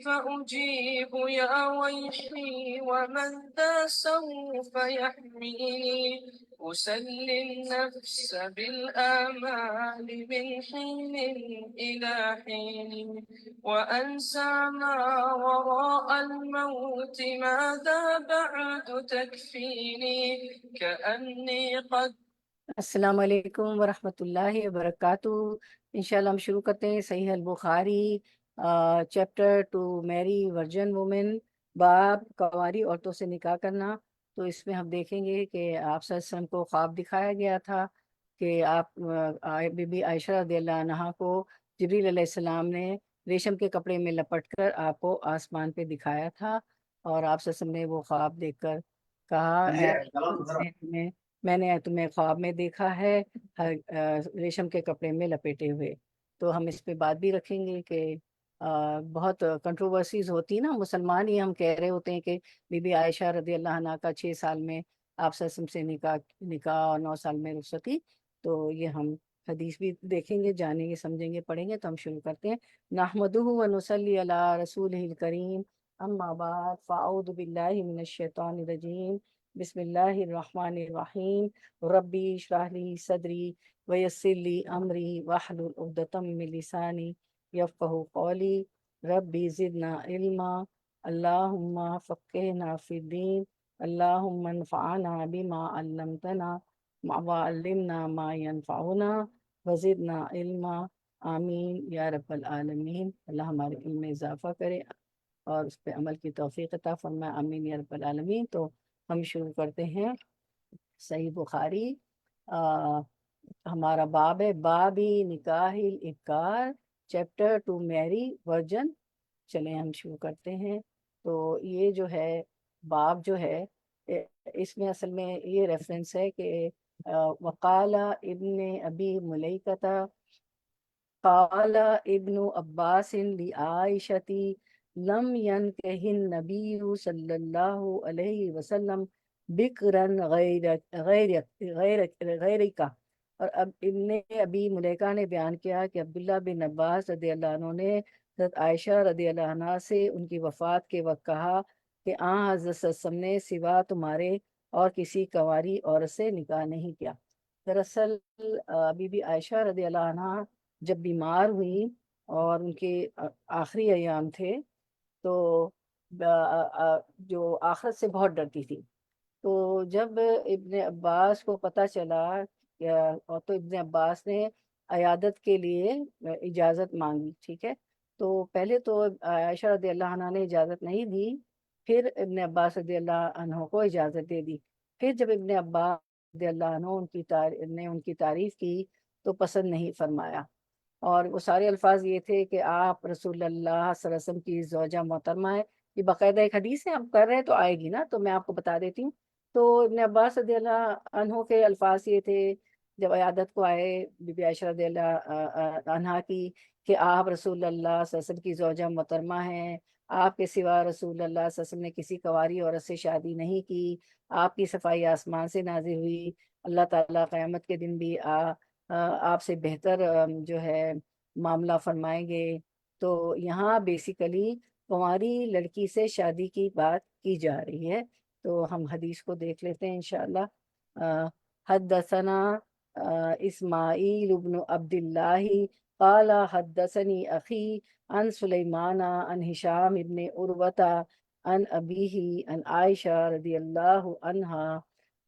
فأجيب يا ويحي ومن ذا سوف يحميني أسلي النفس بالآمال من حين إلى حين وأنسى ما وراء الموت ماذا بعد تكفيني كأني قد السلام علیکم ورحمۃ اللہ وبرکاتہ۔ انشاءاللہ ہم شروع کرتے ہیں صحیح البخاری chapter two marry virgin women, باب کنواری عورتوں سے نکاح کرنا۔ تو اس میں ہم دیکھیں گے کہ آپ صلی اللہ علیہ وسلم کو خواب دکھایا گیا تھا کہ آپ بی بی عائشہ رضی اللہ عنہا کو جبریل علیہ السلام نے ریشم کے کپڑے میں لپٹ کر آپ کو آسمان پہ دکھایا تھا، اور آپ صلی اللہ علیہ وسلم نے وہ خواب دیکھ کر کہا میں نے تمہیں خواب میں دیکھا ہے ریشم کے کپڑے میں لپیٹے ہوئے۔ تو ہم اس پہ بات بھی رکھیں گے کہ بہت کنٹروورسیز ہوتی نا، مسلمان ہی ہم کہہ رہے ہوتے ہیں کہ بی بی عائشہ رضی اللہ عنہا کا 6 سال میں آپ صلی اللہ علیہ وسلم سے نکاح اور 9 سال میں رخصتی۔ تو یہ ہم حدیث بھی دیکھیں گے، جانیں گے، سمجھیں گے، پڑھیں گے۔ تو ہم شروع کرتے ہیں۔ نحمدہ و نصلی علی رسولہ الکریم، اما بعد فاعوذ باللہ من الشیطان الرجیم، بسم اللہ الرحمن الرحیم، ربی اشرح لی صدری ویسر لی امری واحلل عقدۃ من لسانی یفقہوا قولی، ربی زدنا علما، اللہم فقہنا فی الدین، اللہم انفعنا بما علمتنا وعلمنا ما ينفعنا وزدنا علما، آمین یا رب العالمین۔ اللہ ہمارے علم میں اضافہ کرے اور اس پہ عمل کی توفیق عطا فرمائے، آمین یا رب العالمین۔ تو ہم شروع کرتے ہیں صحیح بخاری۔ ہمارا باب ہے بابی نکاح الابکار، چیپٹر ٹو میری ورجن۔ چلیں ہم شروع کرتے ہیں۔ تو یہ جو ہے باب جو ہے اس میں اصل میں یہ ریفرنس ہے کہ وقال ابن ابی ملیکہ قال ابن عباس لعائشتی لم ينكح النبي صلی اللہ علیہ وسلم بکرن غیر کا۔ اور اب ابن ابی ملیکہ نے بیان کیا کہ عبداللہ بن عباس رضی اللہ عنہ نے حضرت عائشہ رضی اللہ عنہ سے ان کی وفات کے وقت کہا کہ حضرت صلی اللہ علیہ وسلم نے سوا تمہارے اور کسی کنواری عورت سے نکاح نہیں کیا۔ دراصل بی بی عائشہ رضی اللہ عنہ جب بیمار ہوئی اور ان کے آخری ایام تھے تو جو آخرت سے بہت ڈرتی تھی۔ تو جب ابن عباس کو پتہ چلا اور تو ابن عباس نے عیادت کے لیے اجازت مانگی، ٹھیک ہے۔ تو پہلے تو عائشہ رضی اللہ عنہ نے اجازت نہیں دی، پھر ابن عباس رضی اللہ عنہ کو اجازت دے دی۔ پھر جب ابن عباس رضی اللہ عنہ نے ان کی تعریف کی تو پسند نہیں فرمایا، اور وہ سارے الفاظ یہ تھے کہ آپ رسول اللہ صلی اللہ علیہ وسلم کی زوجہ محترمہ ہے۔ یہ باقاعدہ ایک حدیث ہے، ہم کر رہے ہیں تو آئے گی نا، تو میں آپ کو بتا دیتی ہوں۔ تو ابن عباس رضی اللہ عنہ کے الفاظ یہ تھے جب عیادت کو آئے بی بی عائشہ رضی اللہ عنہا کی کہ آپ رسول اللہ صلی اللہ علیہ وسلم کی زوجہ محترمہ ہیں، آپ کے سوا رسول اللہ صلی اللہ علیہ وسلم نے کسی کنواری عورت سے شادی نہیں کی، آپ کی صفائی آسمان سے نازل ہوئی، اللہ تعالیٰ قیامت کے دن بھی آپ سے بہتر جو ہے معاملہ فرمائیں گے۔ تو یہاں بیسیکلی کنواری لڑکی سے شادی کی بات کی جا رہی ہے۔ تو ہم حدیث کو دیکھ لیتے ہیں انشاءاللہ۔ حدثنا اسماعیل ابن عبداللہ قال حدثنی اخی عن سلیمان عن ہشام ابن عروہ عن ابیہ عن عائشہ رضی اللہ عنہا۔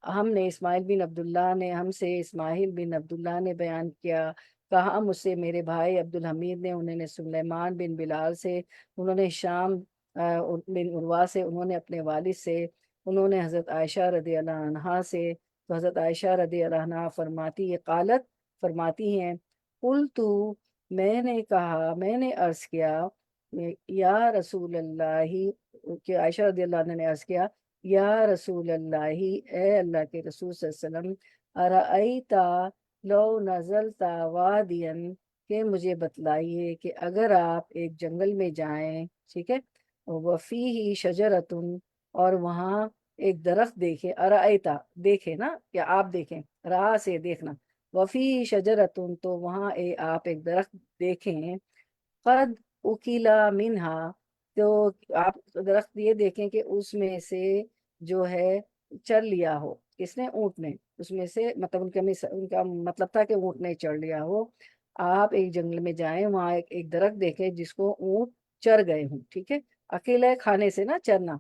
ہم نے اسماعیل بن عبداللہ نے ہم سے اسماعیل بن عبداللہ نے بیان کیا، کہا مجھ سے میرے بھائی عبدالحمید نے، انہوں نے سلیمان بن بلال سے، انہوں نے شام بن عروہ سے، انہوں نے اپنے والد سے، انہوں نے حضرت عائشہ رضی اللہ عنہا سے۔ تو حضرت عائشہ رضی اللہ عنہا فرماتی ہیں قلت، میں نے کہا، میں نے عرض کیا، یا رسول اللہ، کہ عائشہ رضی اللہ عنہ نے عرض کیا یا رسول اللہ، اے اللہ کے رسول صلی اللہ علیہ وسلم، ارأیتا لو نزلتا وادیا، کہ مجھے بتلائیے کہ اگر آپ ایک جنگل میں جائیں، ٹھیک ہے، وفیہ شجرتن، اور وہاں ایک درخت دیکھیں، ارأیتا دیکھیں نا، کہ آپ دیکھیں، راہ سے دیکھنا، وفیہ شجرتن تو وہاں آپ ایک درخت دیکھیں، قد اکیلا منہا، تو آپ درخت یہ دیکھیں کہ اس میں سے جو ہے چر لیا ہو کس نے؟ اونٹ نے، اس میں سے مطلب ان کا مطلب تھا کہ اونٹ نے چڑھ لیا ہو۔ آپ ایک جنگل میں جائیں، وہاں ایک درخت دیکھیں جس کو اونٹ چر گئے ہوں، ٹھیک ہے؟ عقل ہے کھانے سے نا چرنا،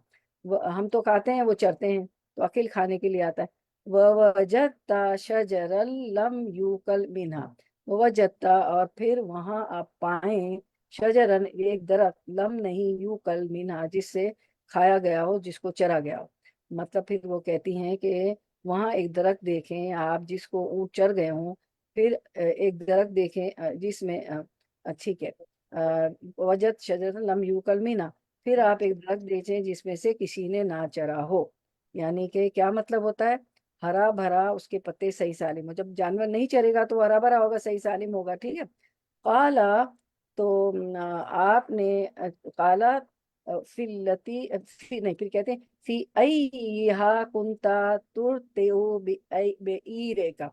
ہم تو کھاتے ہیں، وہ چرتے ہیں، تو عقل کھانے کے لیے آتا ہے۔ وَوَجَدْتَ شَجَرًا لَمْ يُؤْكَلْ مِنْهَا، وَوَجَدْتَ اور پھر وہاں آپ پائیں شجرن ایک درخت لم نہیں یوکل مینہا جس سے کھایا گیا ہو، جس کو چرا گیا ہو۔ مطلب پھر وہ کہتی ہیں کہ وہاں ایک درخت دیکھیں آپ جس کو اونٹ چر گئے ہوں، پھر ایک درخت دیکھیں جس میں ٹھیک ہے، وجد شجرن لم یوکل مینہا، پھر آپ ایک درخت دیکھیں جس میں سے کسی نے نہ چرا ہو۔ یعنی کہ کیا مطلب ہوتا ہے؟ ہرا بھرا، اس کے پتے صحیح سالم ہو۔ جب جانور نہیں چرے گا تو ہرا بھرا ہوگا، صحیح سالم ہوگا، ٹھیک ہے؟ قالا تو آپ نے قالا فی التی فی نہیں، پھر کہتے ہیں فی ایہا کنتا ترتعو بعیرے کا،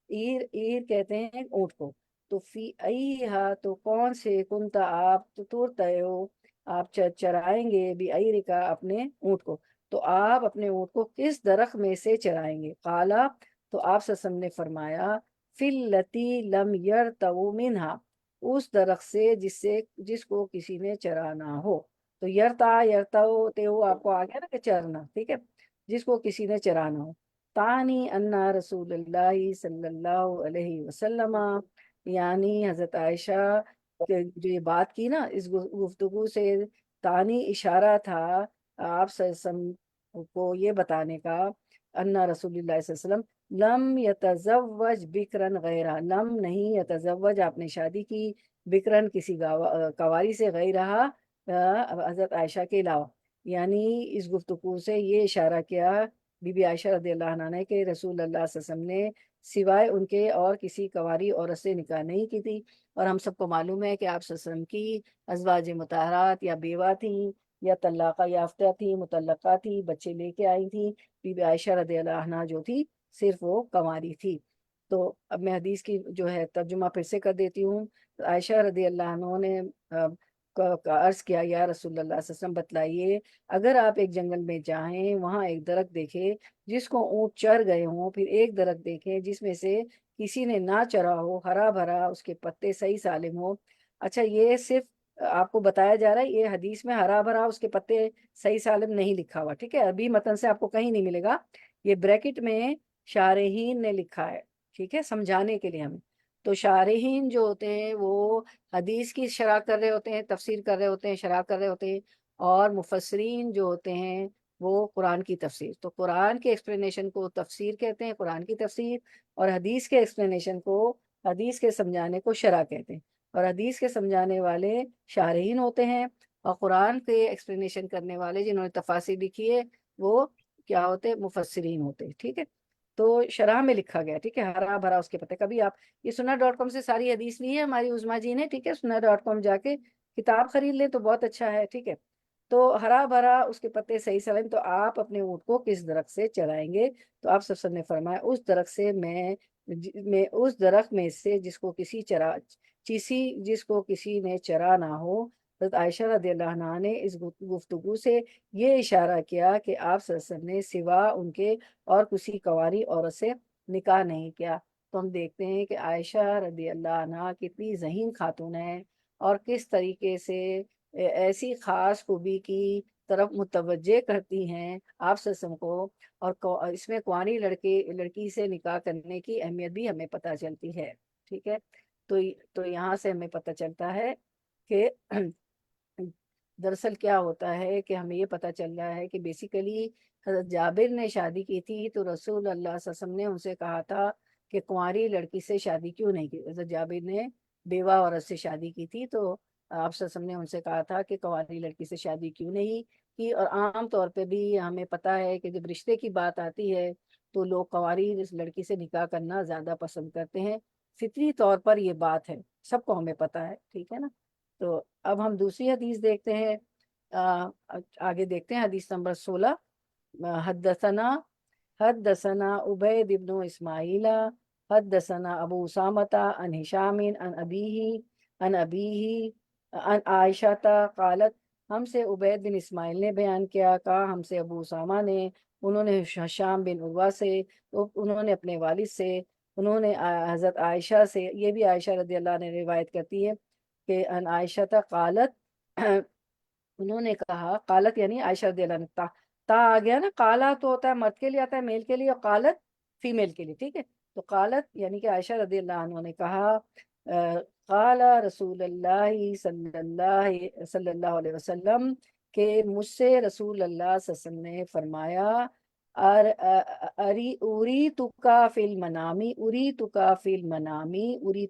ایر کہتے ہیں اونٹ کو، تو فی ایہا تو کون سے، کنتا آپ، تو ترتعو آپ چرائیں گے، بعیرے کا اپنے اونٹ کو، تو آپ اپنے اونٹ کو کس درخت میں سے چرائیں گے؟ قالا تو آپ صلی اللہ علیہ وسلم نے فرمایا فی التی لم یرتعو منہا، اس درخت سے جس کو کسی نے چرانا ہو۔ تو یرتا ہو آپ کو آ گیا نا کہ چرنا، ٹھیک ہے، جس کو کسی نے چرانا ہو۔ تانی انا رسول اللہ صلی اللہ علیہ وسلم، یعنی حضرت عائشہ جو یہ بات کی نا اس گفتگو سے، تانی اشارہ تھا آپ صلی اللہ علیہ وسلم کو یہ بتانے کا، انا رسول اللہ صلی اللہ علیہ وسلم لم یتزوج بکرن غیرہ، لم نہیں، یتزوج آپ نے شادی کی، بکرن کسی کواری سے، غیرہ حضرت عائشہ کے علاوہ۔ یعنی اس گفتگو سے یہ اشارہ کیا بی بی عائشہ رضی اللہ عنہ نے کہ رسول اللہ صلی اللہ علیہ وسلم نے سوائے ان کے اور کسی کواری عورت سے نکاح نہیں کی تھی، اور ہم سب کو معلوم ہے کہ آپ صلی اللہ علیہ وسلم کی ازواج مطہرات یا بیوہ تھیں یا طلاقہ یافتہ تھیں، مطلقہ تھی، بچے لے کے آئی تھیں۔ بی بی عائشہ رضی اللہ عنہ جو تھی صرف وہ کنواری تھی۔ تو اب میں حدیث کی جو ہے ترجمہ پھر سے کر دیتی ہوں۔ عائشہ رضی اللہ عنہ نے عرض کیا، یا رسول اللہ صلی اللہ علیہ وسلم بتلائیے، اگر آپ ایک جنگل میں جائیں، وہاں ایک درخت دیکھیں جس کو اونٹ چر گئے ہوں، پھر ایک درخت دیکھیں جس میں سے کسی نے نہ چرا ہو، ہرا بھرا، اس کے پتے صحیح سالم ہو۔ اچھا، یہ صرف آپ کو بتایا جا رہا ہے، یہ حدیث میں ہرا بھرا اس کے پتے صحیح سالم نہیں لکھا ہوا، ٹھیک ہے؟ ابھی متن سے آپ کو کہیں نہیں ملے گا، یہ بریکٹ میں شارحین نے لکھا ہے، ٹھیک ہے، سمجھانے کے لیے ہمیں۔ تو شارحین جو ہوتے ہیں وہ حدیث کی شرح کر رہے ہوتے ہیں، تفسیر کر رہے ہوتے ہیں، شرح کر رہے ہوتے ہیں، اور مفسرین جو ہوتے ہیں وہ قرآن کی تفسیر، تو قرآن کے ایکسپلینیشن کو تفسیر کہتے ہیں، قرآن کی تفسیر، اور حدیث کے ایکسپلینیشن کو، حدیث کے سمجھانے کو شرح کہتے ہیں، اور حدیث کے سمجھانے والے شارحین ہوتے ہیں، اور قرآن کے ایکسپلینیشن کرنے والے جنہوں نے تفاسیر لکھی ہے وہ کیا ہوتے ہیں؟ مفسرین ہوتے ہیں، ٹھیک ہے؟ تو شرح میں لکھا گیا، ٹھیک ہے، ہرا بھرا اس کے پتے۔ کبھی آپ یہ sunnah.com سے ساری حدیث لی ہے ہماری عظمیٰ جی نے، ٹھیک ہے، sunnah.com جا کے کتاب خرید لیں تو بہت اچھا ہے، ٹھیک ہے؟ تو ہرا بھرا اس کے پتے صحیح سالم، تو آپ اپنے اونٹ کو کس درخت سے چرائیں گے؟ تو آپ سب نے فرمایا اس درخت سے میں اس درخت میں سے جس کو کسی نے چرا نہ ہو۔ حضرت عائشہ رضی اللہ عنہا نے اس گفتگو سے یہ اشارہ کیا کہ آپ صلی اللہ علیہ وسلم نے سوا ان کے اور کسی کواری عورت سے نکاح نہیں کیا۔ تو ہم دیکھتے ہیں کہ عائشہ رضی اللہ عنہا کتنی ذہین خاتون ہے، اور کس طریقے سے ایسی خاص خوبی کی طرف متوجہ کرتی ہیں آپ صلی اللہ علیہ وسلم کو، اور اس میں کنواری لڑکی سے نکاح کرنے کی اہمیت بھی ہمیں پتہ چلتی ہے، ٹھیک ہے؟ تو یہاں سے ہمیں پتہ چلتا ہے کہ دراصل کیا ہوتا ہے کہ ہمیں یہ پتہ چل رہا ہے کہ بیسیکلی حضرت جابر نے شادی کی تھی، تو رسول اللہ صلی اللہ علیہ وسلم نے ان سے کہا تھا کہ کنواری لڑکی سے شادی کیوں نہیں کی؟ حضرت جابر نے بیوہ عورت سے شادی کی تھی، تو آپ صلی اللہ علیہ وسلم نے ان سے کہا تھا کہ کنواری لڑکی سے شادی کیوں نہیں کی۔ اور عام طور پہ بھی ہمیں پتہ ہے کہ جب رشتے کی بات آتی ہے تو لوگ کنواری لڑکی سے نکاح کرنا زیادہ پسند کرتے ہیں، فطری طور پر یہ بات ہے، سب کو ہمیں پتہ ہے، ٹھیک ہے نا؟ تو اب ہم دوسری حدیث دیکھتے ہیں، آگے دیکھتے ہیں حدیث نمبر 16۔ حدثنا عبید بن اسماعیل حدثنا ابو اسامۃ عن ہشام عن ابیہ عن عائشہ قالت ہم سے عبید بن اسماعیل نے بیان کیا، کہا ہم سے ابو اسامہ نے، انہوں نے ہشام بن عروہ سے، انہوں نے اپنے والد سے، انہوں نے حضرت عائشہ سے، یہ بھی عائشہ رضی اللہ عنہ روایت کرتی ہے کہ ان عائشہ قالت انہوں نے کہا، قالت یعنی عائشہ رضی اللہ عنہ، تا آ گیا نا، قالا تو ہوتا ہے مرد کے لیے، آتا ہے میل کے لیے، اور قالت فیمیل کے لیے، ٹھیک ہے؟ تو قالت یعنی کہ عائشہ رضی اللہ عنہ نے کہا، قال رسول اللہ صلی اللہ علیہ وسلم، کہ مجھ سے رسول اللہ صلی اللہ علیہ وسلم نے فرمایا، اری تکا فی المنامی، اری تکا فی المنامی، اری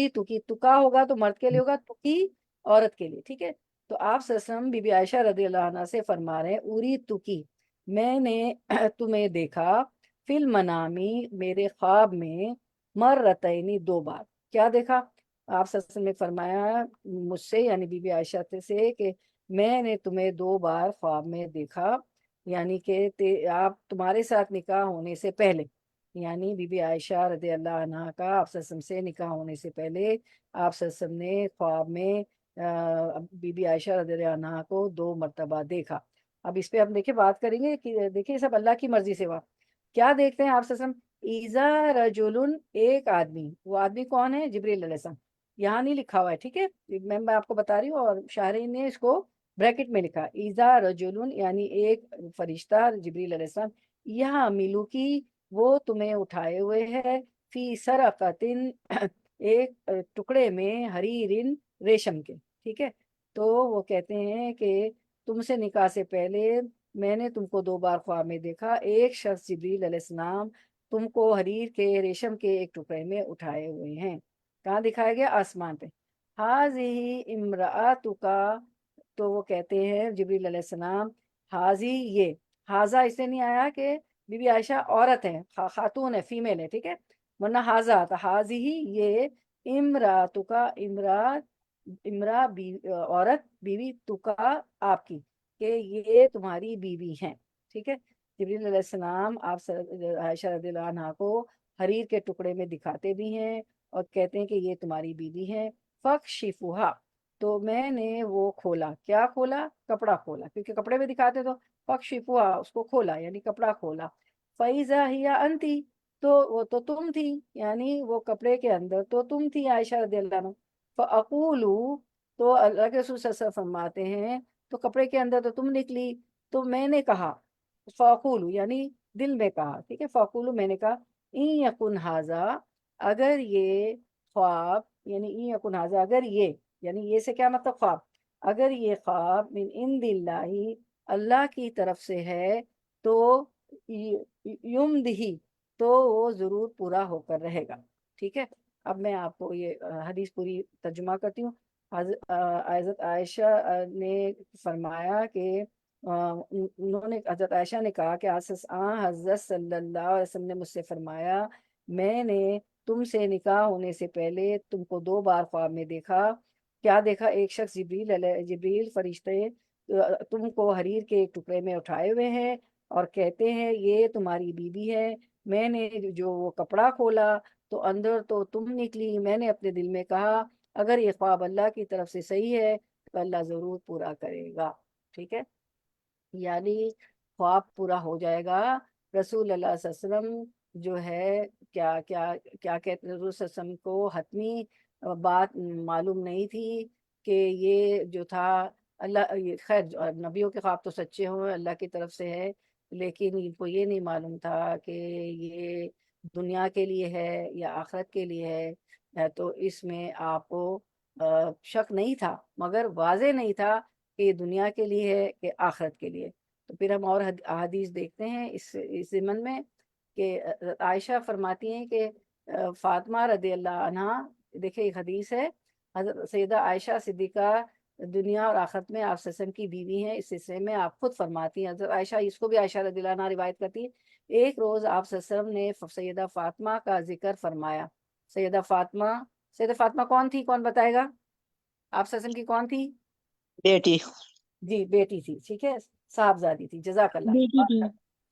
تکی تکا ہوگا تو مرد کے لیے ہوگا، تکی عورت کے لیے، ٹھیک ہے؟ تو آپ صلی اللہ علیہ وسلم بی بی عائشہ رضی اللہ عنہ سے فرما رہے ہیں، اری تکی میں نے تمہیں دیکھا، فی المنامی میرے خواب میں، مرتینی دو بار، کیا دیکھا؟ آپ صلی اللہ علیہ وسلم نے فرمایا مجھ سے یعنی بی بی عائشہ سے کہ میں نے تمہیں دو بار خواب میں دیکھا، یعنی کہ آپ تمہارے ساتھ نکاح ہونے سے پہلے، یعنی بی بی عائشہ رضی اللہ عنہ کا آپ صلی اللہ علیہ وسلم سے نکاح ہونے سے پہلے آپ صلی اللہ علیہ وسلم نے خواب میں بی بی عائشہ رضی اللہ عنہ کو دو مرتبہ دیکھا۔ اب اس پہ ہم دیکھیں بات کریں گے کہ دیکھیں سب اللہ کی مرضی سے ہوا۔ کیا دیکھتے ہیں آپ صلی اللہ علیہ وسلم؟ ایزا رجل، ایک آدمی، وہ آدمی کون ہے؟ جبریل علیہ السلام، یہاں نہیں لکھا ہوا ہے، ٹھیک ہے؟ میں آپ کو بتا رہی ہوں، اور شارحین نے اس کو بریکٹ میں لکھا، ایزا رجل یعنی ایک فرشتہ جبریل علیہ السلام، یہاں ملو کی وہ تمہیں اٹھائے ہوئے ہے، فی سرقتن ایک ٹکڑے میں، حریرن ریشم کے، ٹھیک ہے؟ تو وہ کہتے ہیں کہ تم سے نکاح سے پہلے میں نے تم کو دو بار خواب میں دیکھا، ایک شخص جبریل علیہ السلام تم کو حریر کے ریشم کے ایک ٹکڑے میں اٹھائے ہوئے ہیں۔ کہاں دکھایا گیا؟ آسمان پہ۔ حاضی امرأتک، تو وہ کہتے ہیں جبریل علیہ السلام، حاضی یہ، حاضہ اس سے نہیں آیا کہ بی بی عائشہ عورت ہے، خاتون ہے، فیمیل ہے، ٹھیک ہے؟ ورنہ حاضہ تھا، حاضی یہ، امرأتک، امرا عورت، بیوی، تکا آپ کی، کہ یہ تمہاری بیوی ہیں، ٹھیک ہے؟ جبریل علیہ السلام آپ عائشہ رضی اللہ عنہا کو حریر کے ٹکڑے میں دکھاتے بھی ہیں اور کہتے ہیں کہ یہ تمہاری بیوی ہیں۔ فَاكْشِفُوهَا، تو میں نے وہ کھولا، کیا کھولا؟ کپڑا کھولا، کیونکہ کپڑے میں دکھاتے تو فَاكْشِفُوهَا، اس کو کھولا یعنی کپڑا کھولا۔ فَإِذَا هِيَ أَنْتِ، تو وہ تو تم تھی، یعنی وہ کپڑے کے اندر تو تم تھی عائشہ رضی اللہ عنہ۔ فَأَقُولُ، تو اللہ کے رسول صلی اللہ علیہ وسلم فرماتے ہیں تو کپڑے کے اندر تو تم نکلی، تو میں نے کہا، فَأَقُولُ یعنی دل میں کہا، ٹھیک ہے؟ فَأَقُولُ میں نے کہا، إِن يَكُنْ هَذَا، اگر یہ خواب، یعنی إِن يَكُنْ هَذَا اگر یہ، یعنی یہ سے کیا مطلب؟ خواب، اگر یہ خواب من عند اللہ، اللہ کی طرف سے ہے، تو یمدہی، تو وہ ضرور پورا ہو کر رہے گا، ٹھیک ہے؟ اب میں آپ کو یہ حدیث پوری ترجمہ کرتی ہوں۔ حضرت عائشہ نے فرمایا کہ انہوں نے، حضرت عائشہ نے کہا کہ حضرت صلی اللہ علیہ وسلم نے مجھ سے فرمایا، میں نے تم سے نکاح ہونے سے پہلے تم کو دو بار خواب میں دیکھا۔ کیا دیکھا؟ ایک شخص جبریل فرشتے تم کو حریر کے ایک ٹکڑے میں اٹھائے ہوئے ہیں اور کہتے ہیں یہ تمہاری بیوی ہے۔ میں نے جو وہ کپڑا کھولا تو اندر تو تم نکلی۔ میں نے اپنے دل میں کہا اگر یہ خواب اللہ کی طرف سے صحیح ہے تو اللہ ضرور پورا کرے گا، ٹھیک ہے؟ یعنی خواب پورا ہو جائے گا۔ رسول اللہ صلی اللہ علیہ وسلم جو ہے کیا کیا کیا کہتے ہیں، رسول صلی اللہ علیہ وسلم کو حتمی بات معلوم نہیں تھی کہ یہ جو تھا اللہ، خیر نبیوں کے خواب تو سچے ہوں، اللہ کی طرف سے ہے، لیکن ان کو یہ نہیں معلوم تھا کہ یہ دنیا کے لیے ہے یا آخرت کے لیے ہے۔ تو اس میں آپ کو شک نہیں تھا، مگر واضح نہیں تھا کہ یہ دنیا کے لیے ہے کہ آخرت کے لیے۔ تو پھر ہم اور احادیث دیکھتے ہیں اس ضمن میں کہ عائشہ فرماتی ہیں کہ فاطمہ رضی اللہ عنہ، دیکھیں ایک حدیث ہے، حضرت سیدہ عائشہ صدیقہ دنیا اور آخرت میں آپ صلی اللہ علیہ وسلم کی بیوی ہیں، اس سلسلے میں آپ خود فرماتی ہیں، حضرت عائشہ اس کو بھی عائشہ رضی اللہ عنہ روایت کرتی ہے، ایک روز آپ صلی اللہ علیہ وسلم نے سیدہ فاطمہ کا ذکر فرمایا۔ سیدہ فاطمہ کون تھی؟ کون بتائے گا؟ آپ صلی اللہ علیہ وسلم کی کون تھی؟ بیٹی جی بیٹی تھی، ٹھیک ہے، صاحبزادی تھی، جزاک اللہ۔ بیٹی تھی۔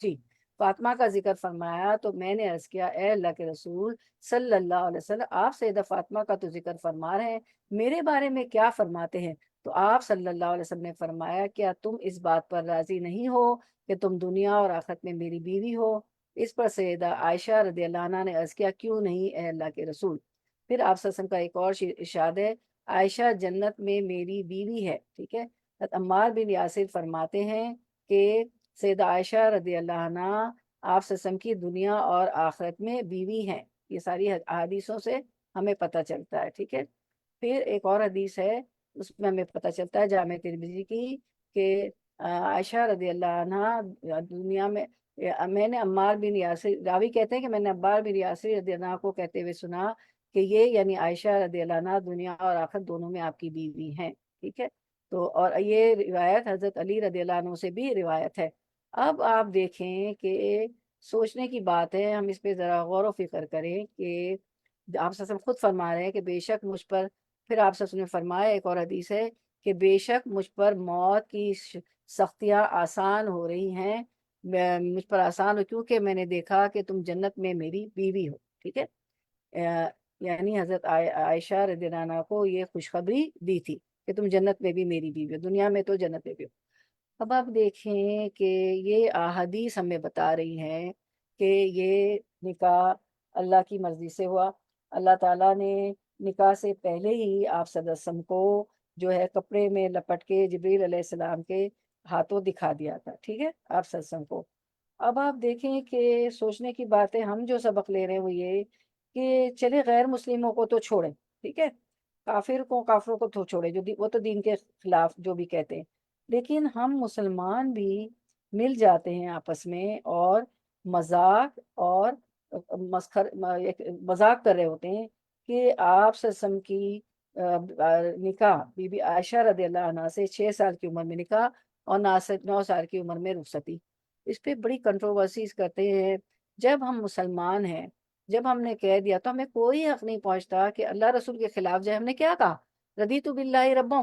جی، فاطمہ کا ذکر فرمایا تو میں نے عرض کیا اے اللہ کے رسول صلی اللہ علیہ وسلم، آپ سیدہ فاطمہ کا تو ذکر فرما رہے ہیں، میرے بارے میں کیا فرماتے ہیں؟ تو آپ صلی اللہ علیہ وسلم نے فرمایا کیا تم اس بات پر راضی نہیں ہو کہ تم دنیا اور آخرت میں میری بیوی ہو؟ اس پر سیدہ عائشہ رضی اللہ عنہ نے عرض کیا کیوں نہیں اے اللہ کے رسول؟ پھر آپ صلی اللہ علیہ وسلم کا ایک اور ارشاد ہے عائشہ جنت میں میری بیوی ہے، ٹھیک ہے۔ حضرت عمار بن یاسر فرماتے ہیں کہ سیدہ عائشہ رضی اللہ عنہ آپ صلی اللہ علیہ وسلم کی دنیا اور آخرت میں بیوی ہیں، یہ ساری حدیثوں سے ہمیں پتہ چلتا ہے، ٹھیک ہے۔ پھر ایک اور حدیث ہے اس میں ہمیں پتہ چلتا ہے جامع ترمذی کی کہ عائشہ رضی اللہ عنہ دنیا میں نے عمار بن یاسر، راوی کہتے ہیں کہ میں نے عمار بن یاسر رضی اللہ عنہ کو کہتے ہوئے سنا کہ یہ یعنی عائشہ رضی اللہ عنہ دنیا اور آخرت دونوں میں آپ کی بیوی ہیں، ٹھیک ہے۔ تو اور یہ روایت حضرت علی رضی اللہ عنہ سے بھی روایت ہے۔ اب آپ دیکھیں کہ سوچنے کی بات ہے، ہم اس پہ ذرا غور و فکر کریں کہ آپ صلی اللہ علیہ وسلم خود فرما رہے ہیں کہ بے شک مجھ پر، پھر آپ صلی اللہ علیہ وسلم نے فرمایا ایک اور حدیث ہے کہ بے شک مجھ پر موت کی سختیاں آسان ہو رہی ہیں، مجھ پر آسان ہو کیونکہ میں نے دیکھا کہ تم جنت میں میری بیوی ہو، ٹھیک ہے۔ یعنی حضرت عائشہ رضی اللہ عنہ کو یہ خوشخبری دی تھی کہ تم جنت میں بھی میری بیوی ہو، دنیا میں تو جنت میں بھی ہو۔ اب آپ دیکھیں کہ یہ احادیث ہمیں بتا رہی ہیں کہ یہ نکاح اللہ کی مرضی سے ہوا۔ اللہ تعالیٰ نے نکاح سے پہلے ہی آپ صلی اللہ علیہ وسلم کو جو ہے کپڑے میں لپٹ کے جبریل علیہ السلام کے ہاتھوں دکھا دیا تھا، ٹھیک ہے، آپ صلی اللہ علیہ وسلم کو۔ اب آپ دیکھیں کہ سوچنے کی بات ہے، ہم جو سبق لے رہے ہیں وہ یہ کہ چلے غیر مسلموں کو تو چھوڑیں، ٹھیک ہے، کافروں کو تو چھوڑیں جو وہ تو دین کے خلاف جو بھی کہتے ہیں، لیکن ہم مسلمان بھی مل جاتے ہیں آپس میں اور مذاق اور مذاق کر رہے ہوتے ہیں کہ آپ صلی اللہ علیہ وسلم کی نکاح بی بی عائشہ رضی اللہ عنہ سے 6 سال کی عمر میں نکاح اور 9 سال کی عمر میں رخصتی، اس پہ بڑی کنٹروورسیز کرتے ہیں۔ جب ہم مسلمان ہیں، جب ہم نے کہہ دیا تو ہمیں کوئی حق نہیں پہنچتا کہ اللہ رسول کے خلاف جائے۔ ہم نے کیا کہا؟ رضیت باللہ ربا،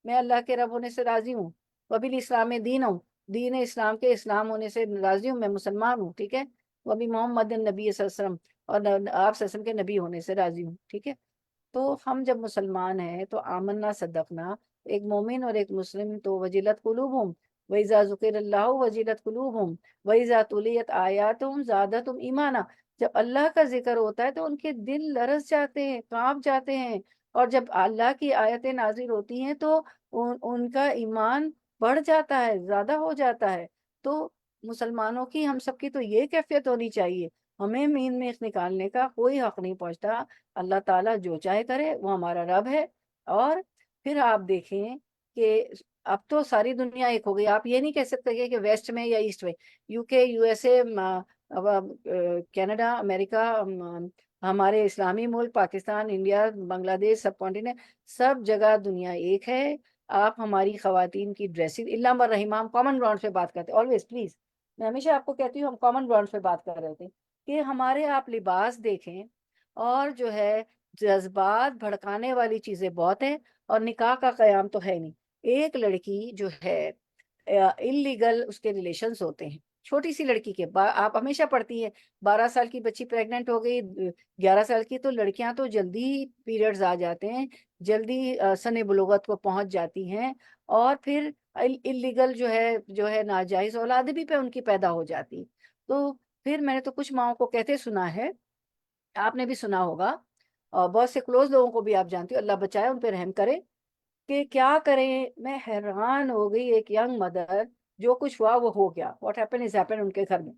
میں اللہ کے رب ہونے سے راضی ہوں، وبالاسلام دین ہوں، دین اسلام کے اسلام ہونے سے راضی ہوں، میں مسلمان ہوں، ٹھیک ہے، وبی محمد النبی صلی اللہ علیہ وسلم، اور آپ صلی اللہ علیہ وسلم کے نبی ہونے سے راضی ہوں، ٹھیک ہے۔ تو ہم جب مسلمان ہیں تو آمنا صدقنا، ایک مومن اور ایک مسلم تو وجلت قلوبہم وَإِذَا ذُكِرَ اللَّهُ وَجِلَتْ قُلُوبُهُمْ وَإِذَا تُلِيَتْ آيَاتُهُمْ زَادَتْهُمْ ایمانا، جب اللہ کا ذکر ہوتا ہے تو ان کے دل لرز جاتے ہیں، کانپ جاتے ہیں، اور جب اللہ کی آیتیں نازل ہوتی ہیں تو ان کا ایمان بڑھ جاتا ہے، زیادہ ہو جاتا ہے۔ تو مسلمانوں کی، ہم سب کی تو یہ کیفیت ہونی چاہیے، ہمیں مین میں نکالنے کا کوئی حق نہیں پہنچتا۔ اللہ تعالیٰ جو چاہے کرے، وہ ہمارا رب ہے۔ اور پھر آپ دیکھیں کہ اب تو ساری دنیا ایک ہو گئی، آپ یہ نہیں کہہ سکتے کہ ویسٹ میں یا ایسٹ میں، یو کے، یو ایس اے، کینیڈا، امریکہ، ہمارے اسلامی ملک پاکستان، انڈیا، بنگلہ دیش، سب کانٹیننٹ، سب جگہ دنیا ایک ہے۔ آپ ہماری خواتین کی ڈریسنگ اللہ من رحمہ، ہم کامن گراؤنڈ پہ بات کرتے ہیں آلویز، پلیز، میں ہمیشہ آپ کو کہتی ہوں ہم کامن گراؤنڈ پہ بات کر رہے تھے کہ ہمارے آپ لباس دیکھیں، اور جو ہے جذبات بھڑکانے والی چیزیں بہت ہیں، اور نکاح کا قیام تو ہے نہیں۔ ایک لڑکی جو ہے اللیگل اس کے ریلیشنز ہوتے ہیں، چھوٹی سی لڑکی کے آپ ہمیشہ پڑھتی ہیں 12 سال کی بچی پریگننٹ ہو گئی، 11 سال کی، تو لڑکیاں تو جلدی پیریڈز آ جاتے ہیں، جلدی سن بلوغت کو پہنچ جاتی ہیں، اور پھر اللیگل جو ہے ناجائز اولاد بھی پہ ان کی پیدا ہو جاتی۔ تو پھر میں نے تو کچھ ماؤں کو کہتے سنا ہے، آپ نے بھی سنا ہوگا، اور بہت سے کلوز لوگوں کو بھی آپ جانتی ہو، اللہ بچائے، ان پہ رحم کرے، کہ کیا کریں۔ میں حیران ہو گئی، ایک ینگ مدر، جو کچھ ہوا وہ ہو گیا، واٹ ہیپن از ہیپن، ان کے گھر میں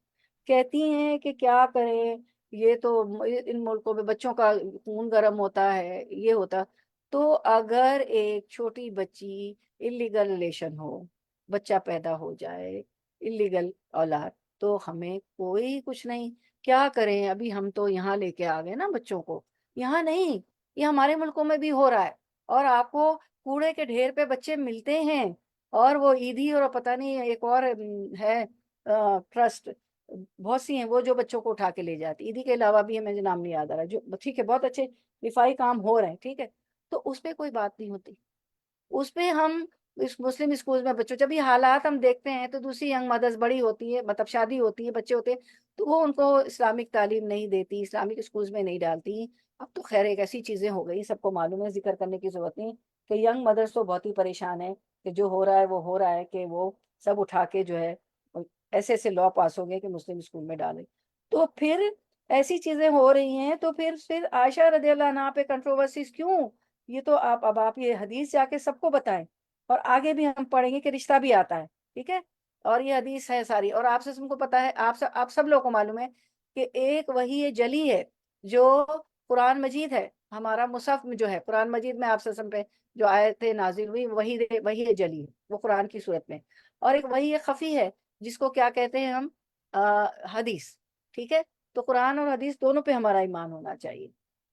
کہتی ہیں کہ کیا کریں، یہ تو ان ملکوں میں بچوں کا خون گرم ہوتا ہے، یہ ہوتا۔ تو اگر ایک چھوٹی بچی اللیگل ریلیشن ہو، بچہ پیدا ہو جائے اللیگل اولاد، تو ہمیں کوئی کچھ نہیں، کیا کریں؟ ابھی ہم تو یہاں لے کے آ گئے نا بچوں کو، یہاں نہیں، یہ ہمارے ملکوں میں بھی ہو رہا ہے، اور آپ کو کوڑے کے ڈھیر پہ بچے ملتے ہیں، اور وہ عیدی اور پتہ نہیں ایک اور ہے ٹرسٹ، بہت سی ہیں وہ جو بچوں کو اٹھا کے لے جاتی، عیدی کے علاوہ بھی ہمیں نام نہیں یاد آ رہا، جو ٹھیک ہے بہت اچھے دفاعی کام ہو رہے ہیں، ٹھیک ہے، تو اس پہ کوئی بات نہیں ہوتی، اس پہ ہم اس مسلم اسکول میں بچوں، جب یہ حالات ہم دیکھتے ہیں تو دوسری ینگ مدرس بڑی ہوتی ہے، مطلب شادی ہوتی ہے، بچے ہوتے ہیں، تو وہ ان کو اسلامک تعلیم نہیں دیتی، اسلامک اسکولز میں نہیں ڈالتی۔ اب تو خیر ایک ایسی چیزیں ہو گئی، سب کو معلوم ہے، ذکر کرنے کی ضرورت نہیں کہ ینگ مدرس تو بہت ہی پریشان ہے کہ جو ہو رہا ہے وہ ہو رہا ہے، کہ وہ سب اٹھا کے جو ہے ایسے ایسے لا پاس ہو گئے کہ مسلم اسکول میں ڈالیں. تو پھر ایسی چیزیں ہو رہی ہیں تو پھر عائشہ رضی اللہ عنہا پہ کنٹروورسیز کیوں؟ یہ تو آپ یہ حدیث جا کے سب کو بتائیں، اور آگے بھی ہم پڑھیں گے کہ رشتہ بھی آتا ہے، ٹھیک ہے. اور یہ حدیث ہے ساری، اور آپ سے کو پتا ہے، آپ سب لوگوں کو معلوم ہے کہ ایک وحی جلی ہے جو قرآن مجید ہے. ہمارا مصحف میں جو ہے قرآن مجید میں آپ سے پہ جو آیتیں نازل ہوئی وہی جلی ہے، وہ قرآن کی صورت میں. اور ایک وہی خفی ہے جس کو کیا کہتے ہیں ہم، حدیث. ٹھیک ہے، تو قرآن اور حدیث دونوں پہ ہمارا ایمان ہونا چاہیے.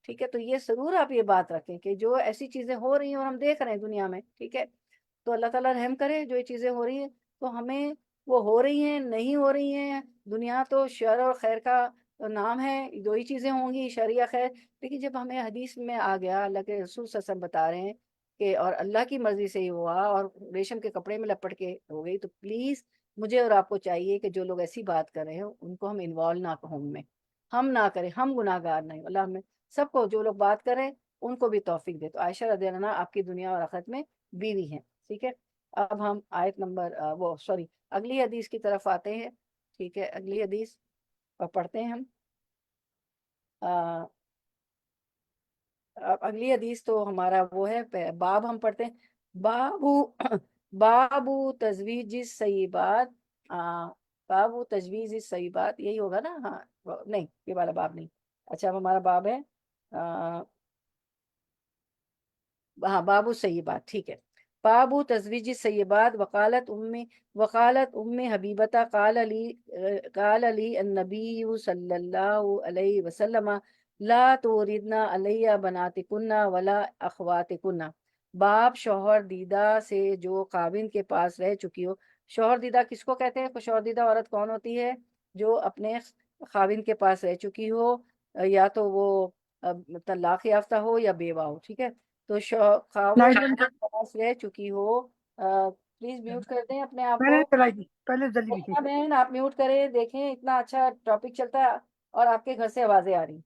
ٹھیک ہے، تو یہ ضرور آپ یہ بات رکھیں کہ جو ایسی چیزیں ہو رہی ہیں اور ہم دیکھ رہے ہیں دنیا میں، ٹھیک ہے، تو اللہ تعالیٰ رحم کرے. جو یہ چیزیں ہو رہی ہیں تو ہمیں وہ ہو رہی ہیں نہیں ہو رہی ہیں، دنیا تو شر اور خیر کا نام ہے، دو ہی چیزیں ہوں گی، شر یا خیر. لیکن جب ہمیں حدیث میں آ گیا، اللہ کے رسول صلی اللہ علیہ وسلم بتا رہے ہیں کہ اور اللہ کی مرضی سے ہی ہوا اور ریشم کے کپڑے میں لپٹ کے ہو گئی، تو پلیز مجھے اور آپ کو چاہیے کہ جو لوگ ایسی بات کر رہے ہیں ان کو ہم انوالو نہ ہم نہ کریں. ہم گناہ گار نہیں، اللہ ہمیں سب کو جو لوگ بات کریں ان کو بھی توفیق دے. تو عائشہ رضی اللہ عنہا آپ کی دنیا اور آخرت میں بیوی ہیں. ٹھیک ہے، اب ہم آیت نمبر اگلی حدیث کی طرف آتے ہیں. ٹھیک ہے، اگلی حدیث پڑھتے ہیں ہم. اگلی حدیث تو ہمارا وہ ہے باب، ہم پڑھتے ہیں بابو تزویج السیبات. بابو تجویز السیبات، یہی ہوگا نا؟ ہاں نہیں، یہ والا باب نہیں. اچھا، ہمارا باب ہے ہاں بابو السیبات. ٹھیک ہے، بابو تزویج السیبات. وقالت ام حبیبہ قال علی النبی صلی اللہ علیہ وسلم لا توردنا علیہ بناتکن ولا اخواتکن. باپ شوہر دیدہ سے جو خاوند کے پاس رہ چکی ہو. شوہر دیدہ کس کو کہتے ہیں؟ شوہر دیدہ عورت کون ہوتی ہے؟ جو اپنے خاوند کے پاس رہ چکی ہو، یا تو وہ طلاق یافتہ ہو یا بیوہ ہو. ٹھیک ہے، تو خاوند کے پاس رہ چکی ہو. پلیز میوٹ کر دیں اپنے آپ کو. پہلے جلدی بھی بہن آپ میوٹ کریں، دیکھیں اتنا اچھا ٹاپک چلتا ہے اور آپ کے گھر سے آوازیں آ رہی.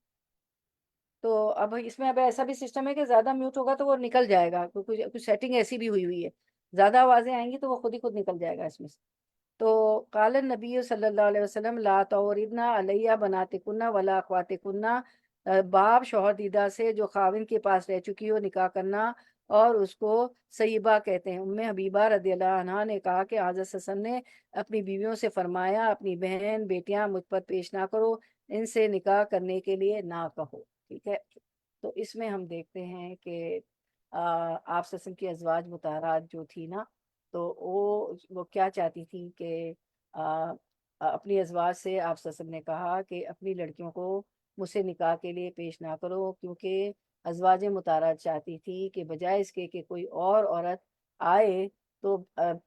تو اب اس میں ایسا بھی سسٹم ہے کہ زیادہ میوٹ ہوگا تو وہ نکل جائے گا، کچھ سیٹنگ ایسی بھی ہوئی ہے، زیادہ آوازیں آئیں گی تو وہ خود ہی خود نکل جائے گا اس میں سے. تو قال النبی صلی اللہ علیہ وسلم لا توردنا علیہ بناتکن ولا اخواتکن. باپ شوہر دیدہ سے جو خاوند کے پاس رہ چکی ہو نکاح کرنا، اور اس کو سیبہ کہتے ہیں. ام حبیبہ رضی اللہ عنہا نے کہا کہ حضرت صلی اللہ علیہ وسلم نے اپنی بیویوں سے فرمایا اپنی بہن بیٹیاں مجھ پر پیش نہ کرو، ان سے نکاح کرنے کے لیے نہ کہو. ٹھیک ہے، تو اس میں ہم دیکھتے ہیں کہ آپ صلی اللہ علیہ وسلم کی ازواج مطہرات جو تھی نا، تو وہ کیا چاہتی تھی کہ اپنی ازواج سے آپ صلی اللہ علیہ وسلم نے کہا کہ اپنی لڑکیوں کو مجھ سے نکاح کے لیے پیش نہ کرو، کیونکہ ازواج مطہرات چاہتی تھی کہ بجائے اس کے کہ کوئی اور عورت آئے تو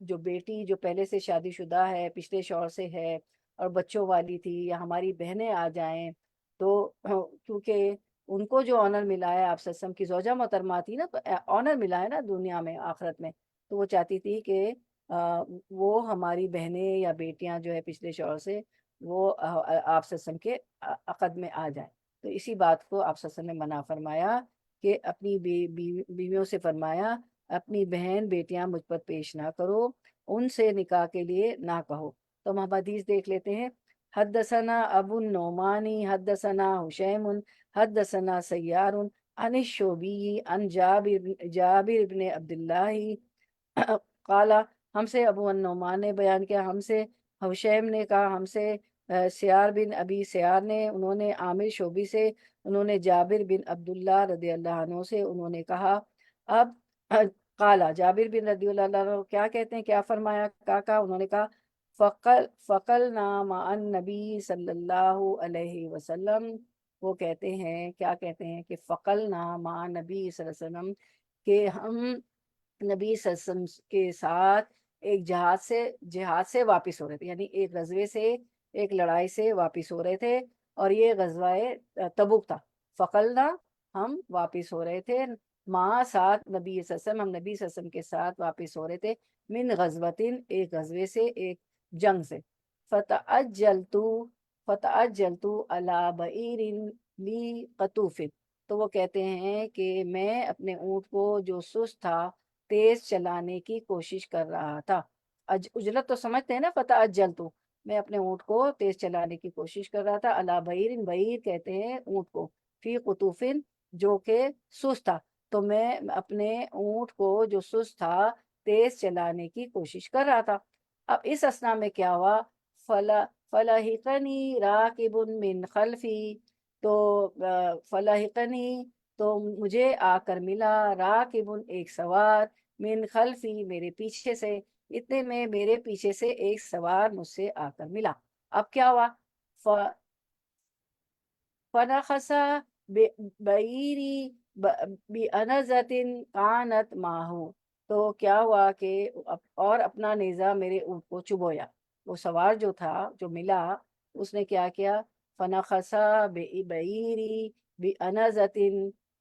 جو بیٹی جو پہلے سے شادی شدہ ہے، پچھلے شوہر سے ہے اور بچوں والی تھی، یا ہماری بہنیں آ جائیں، تو کیونکہ ان کو جو آنر ملا ہے، آپ صلی اللہ علیہ وسلم کی زوجہ محترمہ تھی نا، تو آنر ملا ہے نا دنیا میں آخرت میں، تو وہ چاہتی تھی کہ وہ ہماری بہنیں یا بیٹیاں جو ہے پچھلے شوہر سے، وہ آپ صلی اللہ علیہ وسلم کے عقد میں آ جائیں. تو اسی بات کو آپ صلی اللہ علیہ وسلم نے منع فرمایا کہ اپنی بیویوں سے فرمایا اپنی بہن بیٹیاں مجھ پر پیش نہ کرو، ان سے نکاح کے لیے نہ کہو. تو ہم حدیث دیکھ لیتے ہیں. حدثنا ابو النعمانی حدثنا حشیم حدثنا سیار عن الشعبی عن جابر بن عبداللہ قال. ہم سے ابو النعمان نے بیان کیا، ہم سے حشیم نے کہا، ہم سے سیار بن ابی سیار نے، انہوں نے عامر شعبی سے، انہوں نے جابر بن عبداللہ رضی اللہ عنہ سے، انہوں نے کہا. اب قالا جابر بن رضی اللہ عنہ کیا کہتے ہیں، کیا فرمایا، کہا انہوں نے کہا فقلنا مع النبی صلی اللہ علیہ وسلم. وہ کہتے ہیں، کیا کہتے ہیں کہ فقلنا مع نبی صلی اللہ علیہ وسلم، کہ ہم نبی صلی اللہ علیہ وسلم کے ساتھ ایک جہاد سے واپس ہو رہے تھے، یعنی ایک غزوے سے، ایک لڑائی سے واپس ہو رہے تھے، اور یہ غزوہ تبوک تھا. فقلنا، ہم واپس ہو رہے تھے، ماں ساتھ نبی صلی اللہ علیہ وسلم، ہم نبی صلی اللہ علیہ وسلم کے ساتھ واپس ہو رہے تھے، من غزوتن، ایک غزوے سے، ایک جنگ سے. فتعجلتو علی بعیر لی قطوف. تو وہ کہتے ہیں کہ میں اپنے اونٹ کو جو سست تھا تیز چلانے کی کوشش کر رہا تھا. اجلت تو سمجھتے ہیں نا، پتہ اجل تو، میں اپنے اونٹ کو تیز چلانے کی کوشش کر رہا تھا. علا بعیر، بعیر کہتے ہیں اونٹ کو، فی قطوفن جو کہ سست تھا، تو میں اپنے اونٹ کو جو سست تھا تیز چلانے کی کوشش کر رہا تھا. اب اس اسنا میں کیا ہوا، فلاحقنی راکب من خلفی، تو فلاحقنی تو مجھے آ کر ملا، راکب ایک سوار، من خلفی میرے پیچھے سے، اتنے میں میرے پیچھے سے ایک سوار مجھ سے آ کر ملا. اب کیا ہوا، فنخسا بعیری بأنزۃ کانت معه، تو کیا ہوا کہ اور اپنا نیزہ میرے اونٹ کو چبویا. وہ سوار جو تھا جو ملا، اس نے کیا کیا، فنخسا بعیری بأنزۃ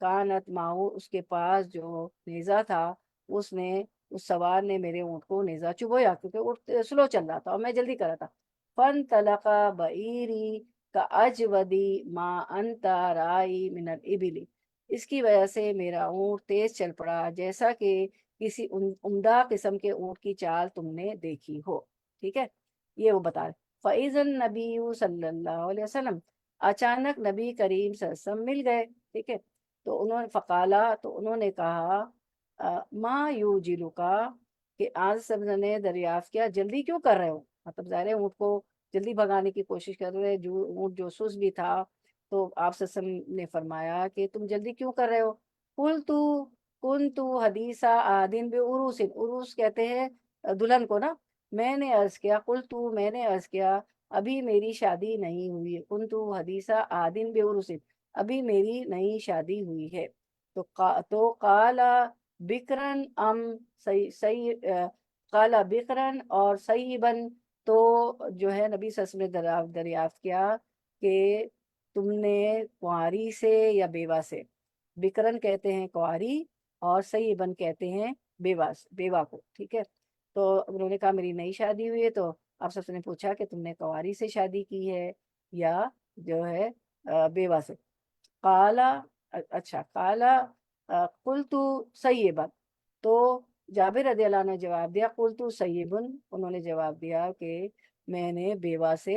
کانت معه، اس کے پاس جو نیزہ تھا اس سوار نے میرے اونٹ کو نیزہ چبویا، کیونکہ اونٹ سلو چل رہا تھا اور میں جلدی کر رہا تھا. فانطلق بعیری کاجودی ما انت رائی من الابل، اس کی وجہ سے میرا اونٹ تیز چل پڑا جیسا کہ کسی عمدہ قسم کے اونٹ کی چال تم نے دیکھی ہو. ٹھیک ہے، یہ وہ بتا رہے. فَإِذَا النَّبِيُّ صلی اللہ علیہ وسلم، اچانک نبی کریم صلی اللہ علیہ وسلم مل گئے. ٹھیک ہے، تو انہوں نے فقالا، تو انہوں نے کہا، ما یوجلکا، کہ آج سب نے دریافت کیا جلدی کیوں کر رہے ہو، مطلب ظاہر ہے اونٹ کو جلدی بھگانے کی کوشش کر رہے، جو اونٹ جو سست بھی تھا. تو آپ صلی اللہ علیہ وسلم نے فرمایا کہ تم جلدی کیوں کر رہے ہو. قلتو کنتو حدیثا عہدن بعروس، عروس کہتے ہیں دلہن کو نا. میں نے عرض کیا، قلتو میں نے عرض کیا، ابھی میری شادی نہیں ہوئی ہے، کنتو حدیثا عہدن بعروس، ابھی میری نئی شادی ہوئی ہے. تو قال بکرن ام قال بکرن اور سیبن، تو جو ہے نبی صلی اللہ علیہ وسلم نے دریافت کیا کہ تم نے کنواری سے یا بیوہ سے. بکرن کہتے ہیں کنواری اور سیبن کہتے ہیں بیوہ کو. ٹھیک ہے، تو انہوں نے کہا میری نئی شادی ہوئی ہے. تو آپ سب نے پوچھا کہ تم نے کنواری سے شادی کی ہے یا جو ہے بیوہ سے. قالا، اچھا، قالا قلتو سیبن، تو جابر رضی اللہ عنہ نے جواب دیا، قلتو سیبن، انہوں نے جواب دیا کہ میں نے بیوہ سے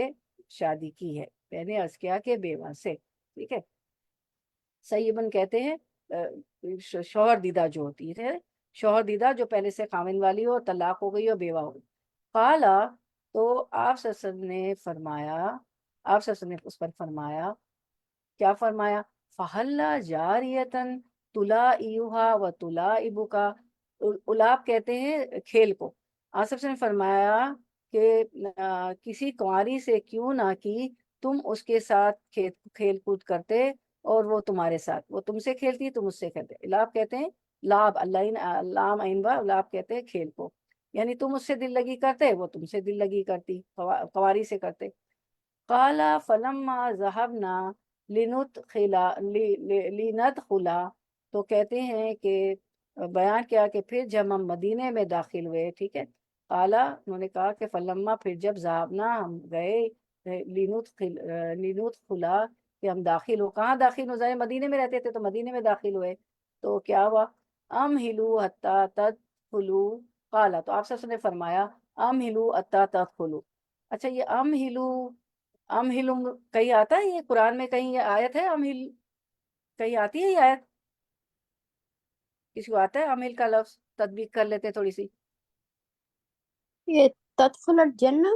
شادی کی ہے، میں نے عرض کیا کہ بیوہ سے. ٹھیک ہے، سیبن کہتے ہیں شوہر دیدہ جو ہوتی ہے، شوہر دیدہ جو پہلے سے خاوند والی ہو، طلاق ہو گئی ہو، بیوہ ہو گئی. قالا، تو آپ صلی اللہ علیہ وسلم نے فرمایا، آپ صلی اللہ علیہ وسلم نے اس پر فرمایا، کیا فرمایا، فہلا جاریتن تلائیھا و تلائبکا، الاب کہتے ہیں کھیل کو. آپ سب نے فرمایا کہ کسی کنواری سے کیوں نہ کی تم اس کے ساتھ کھیل کود کرتے اور وہ تمہارے ساتھ، وہ تم سے کھیلتی تم اس سے کھیلتے. الاب کہتے ہیں لاب، لام عینبا، لاب کہتے ہیں کھیل کو، یعنی تم اس سے دل لگی کرتے، وہ تم سے دل لگی کرتی، کنواری سے کرتے. قالا فلما ذهبنا لندخلا، تو کہتے ہیں کہ بیان کیا کہ پھر جب ہم مدینے میں داخل ہوئے. ٹھیک ہے، قالا انہوں نے کہا کہ فلما، پھر جب ذهبنا ہم گئے، لندخلا کہ ہم داخل ہو، کہاں داخل ہو، ظاہر مدینے میں رہتے تھے تو مدینے میں داخل ہوئے. تو کیا ہوا، امہلوا حتی تدخلوا، قالا، تو آپ سب نے فرمایا امہلوا حتی تدخلوا. اچھا، یہ امہل کہیں آتا ہے، یہ قرآن میں کہیں یہ آیت ہے، امہل کہیں آتی ہے یہ آیت، کسی کو آتا ہے امہل کا لفظ، تطبیق کر لیتے تھوڑی سی. یہ تدخل الجنہ،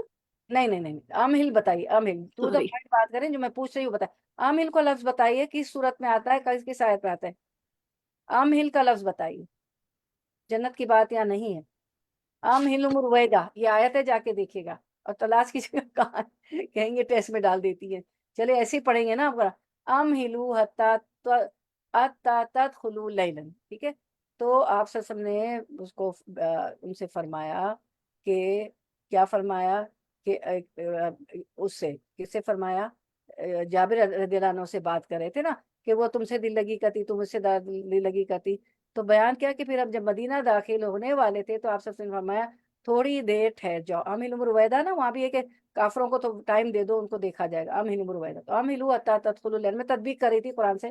نہیں نہیں نہیں، امہل بتائیے، امہل تو دا سوری، پوائنٹ بات کریں جو میں پوچھ رہی ہوں، بتائیں امہل کو لفظ بتائیے، کس صورت میں آتا ہے، کس آیت میں آتا ہے، امہل کا لفظ بتائیے، جنت کی بات یا نہیں ہے. امہل رویدہ یہ آیت ہے، جا کے دیکھیے گا، اور تلاش کیجیے گا کہاں ہے، کہیں گے ٹیسٹ میں ڈال دیتی ہے. چلے ایسے ہی پڑھیں گے نا آپ، امہلوا حتی تدخلوا لیلا. ٹھیک ہے، تو آپ صلی اللہ علیہ وسلم نے اس کو ان سے فرمایا کہ کیا فرمایا کہ اس سے کس سے فرمایا، جابر رضی اللہ عنہ سے بات کر رہے تھے نا کہ وہ تم سے دل لگی کرتی، تم اس سے دل لگی کرتی. تو بیان کیا کہ پھر اب جب مدینہ داخل ہونے والے تھے تو آپ سب سے فرمایا تھوڑی دیر ٹھہر جاؤ. امہل رویدہ نا، وہاں بھی ہے کہ کافروں کو تو ٹائم دے دو، ان کو دیکھا جائے گا. امہل رویدہ، تو امہلوا حتی تدخلوا لیلا، میں تطبیق کر رہی تھی قرآن سے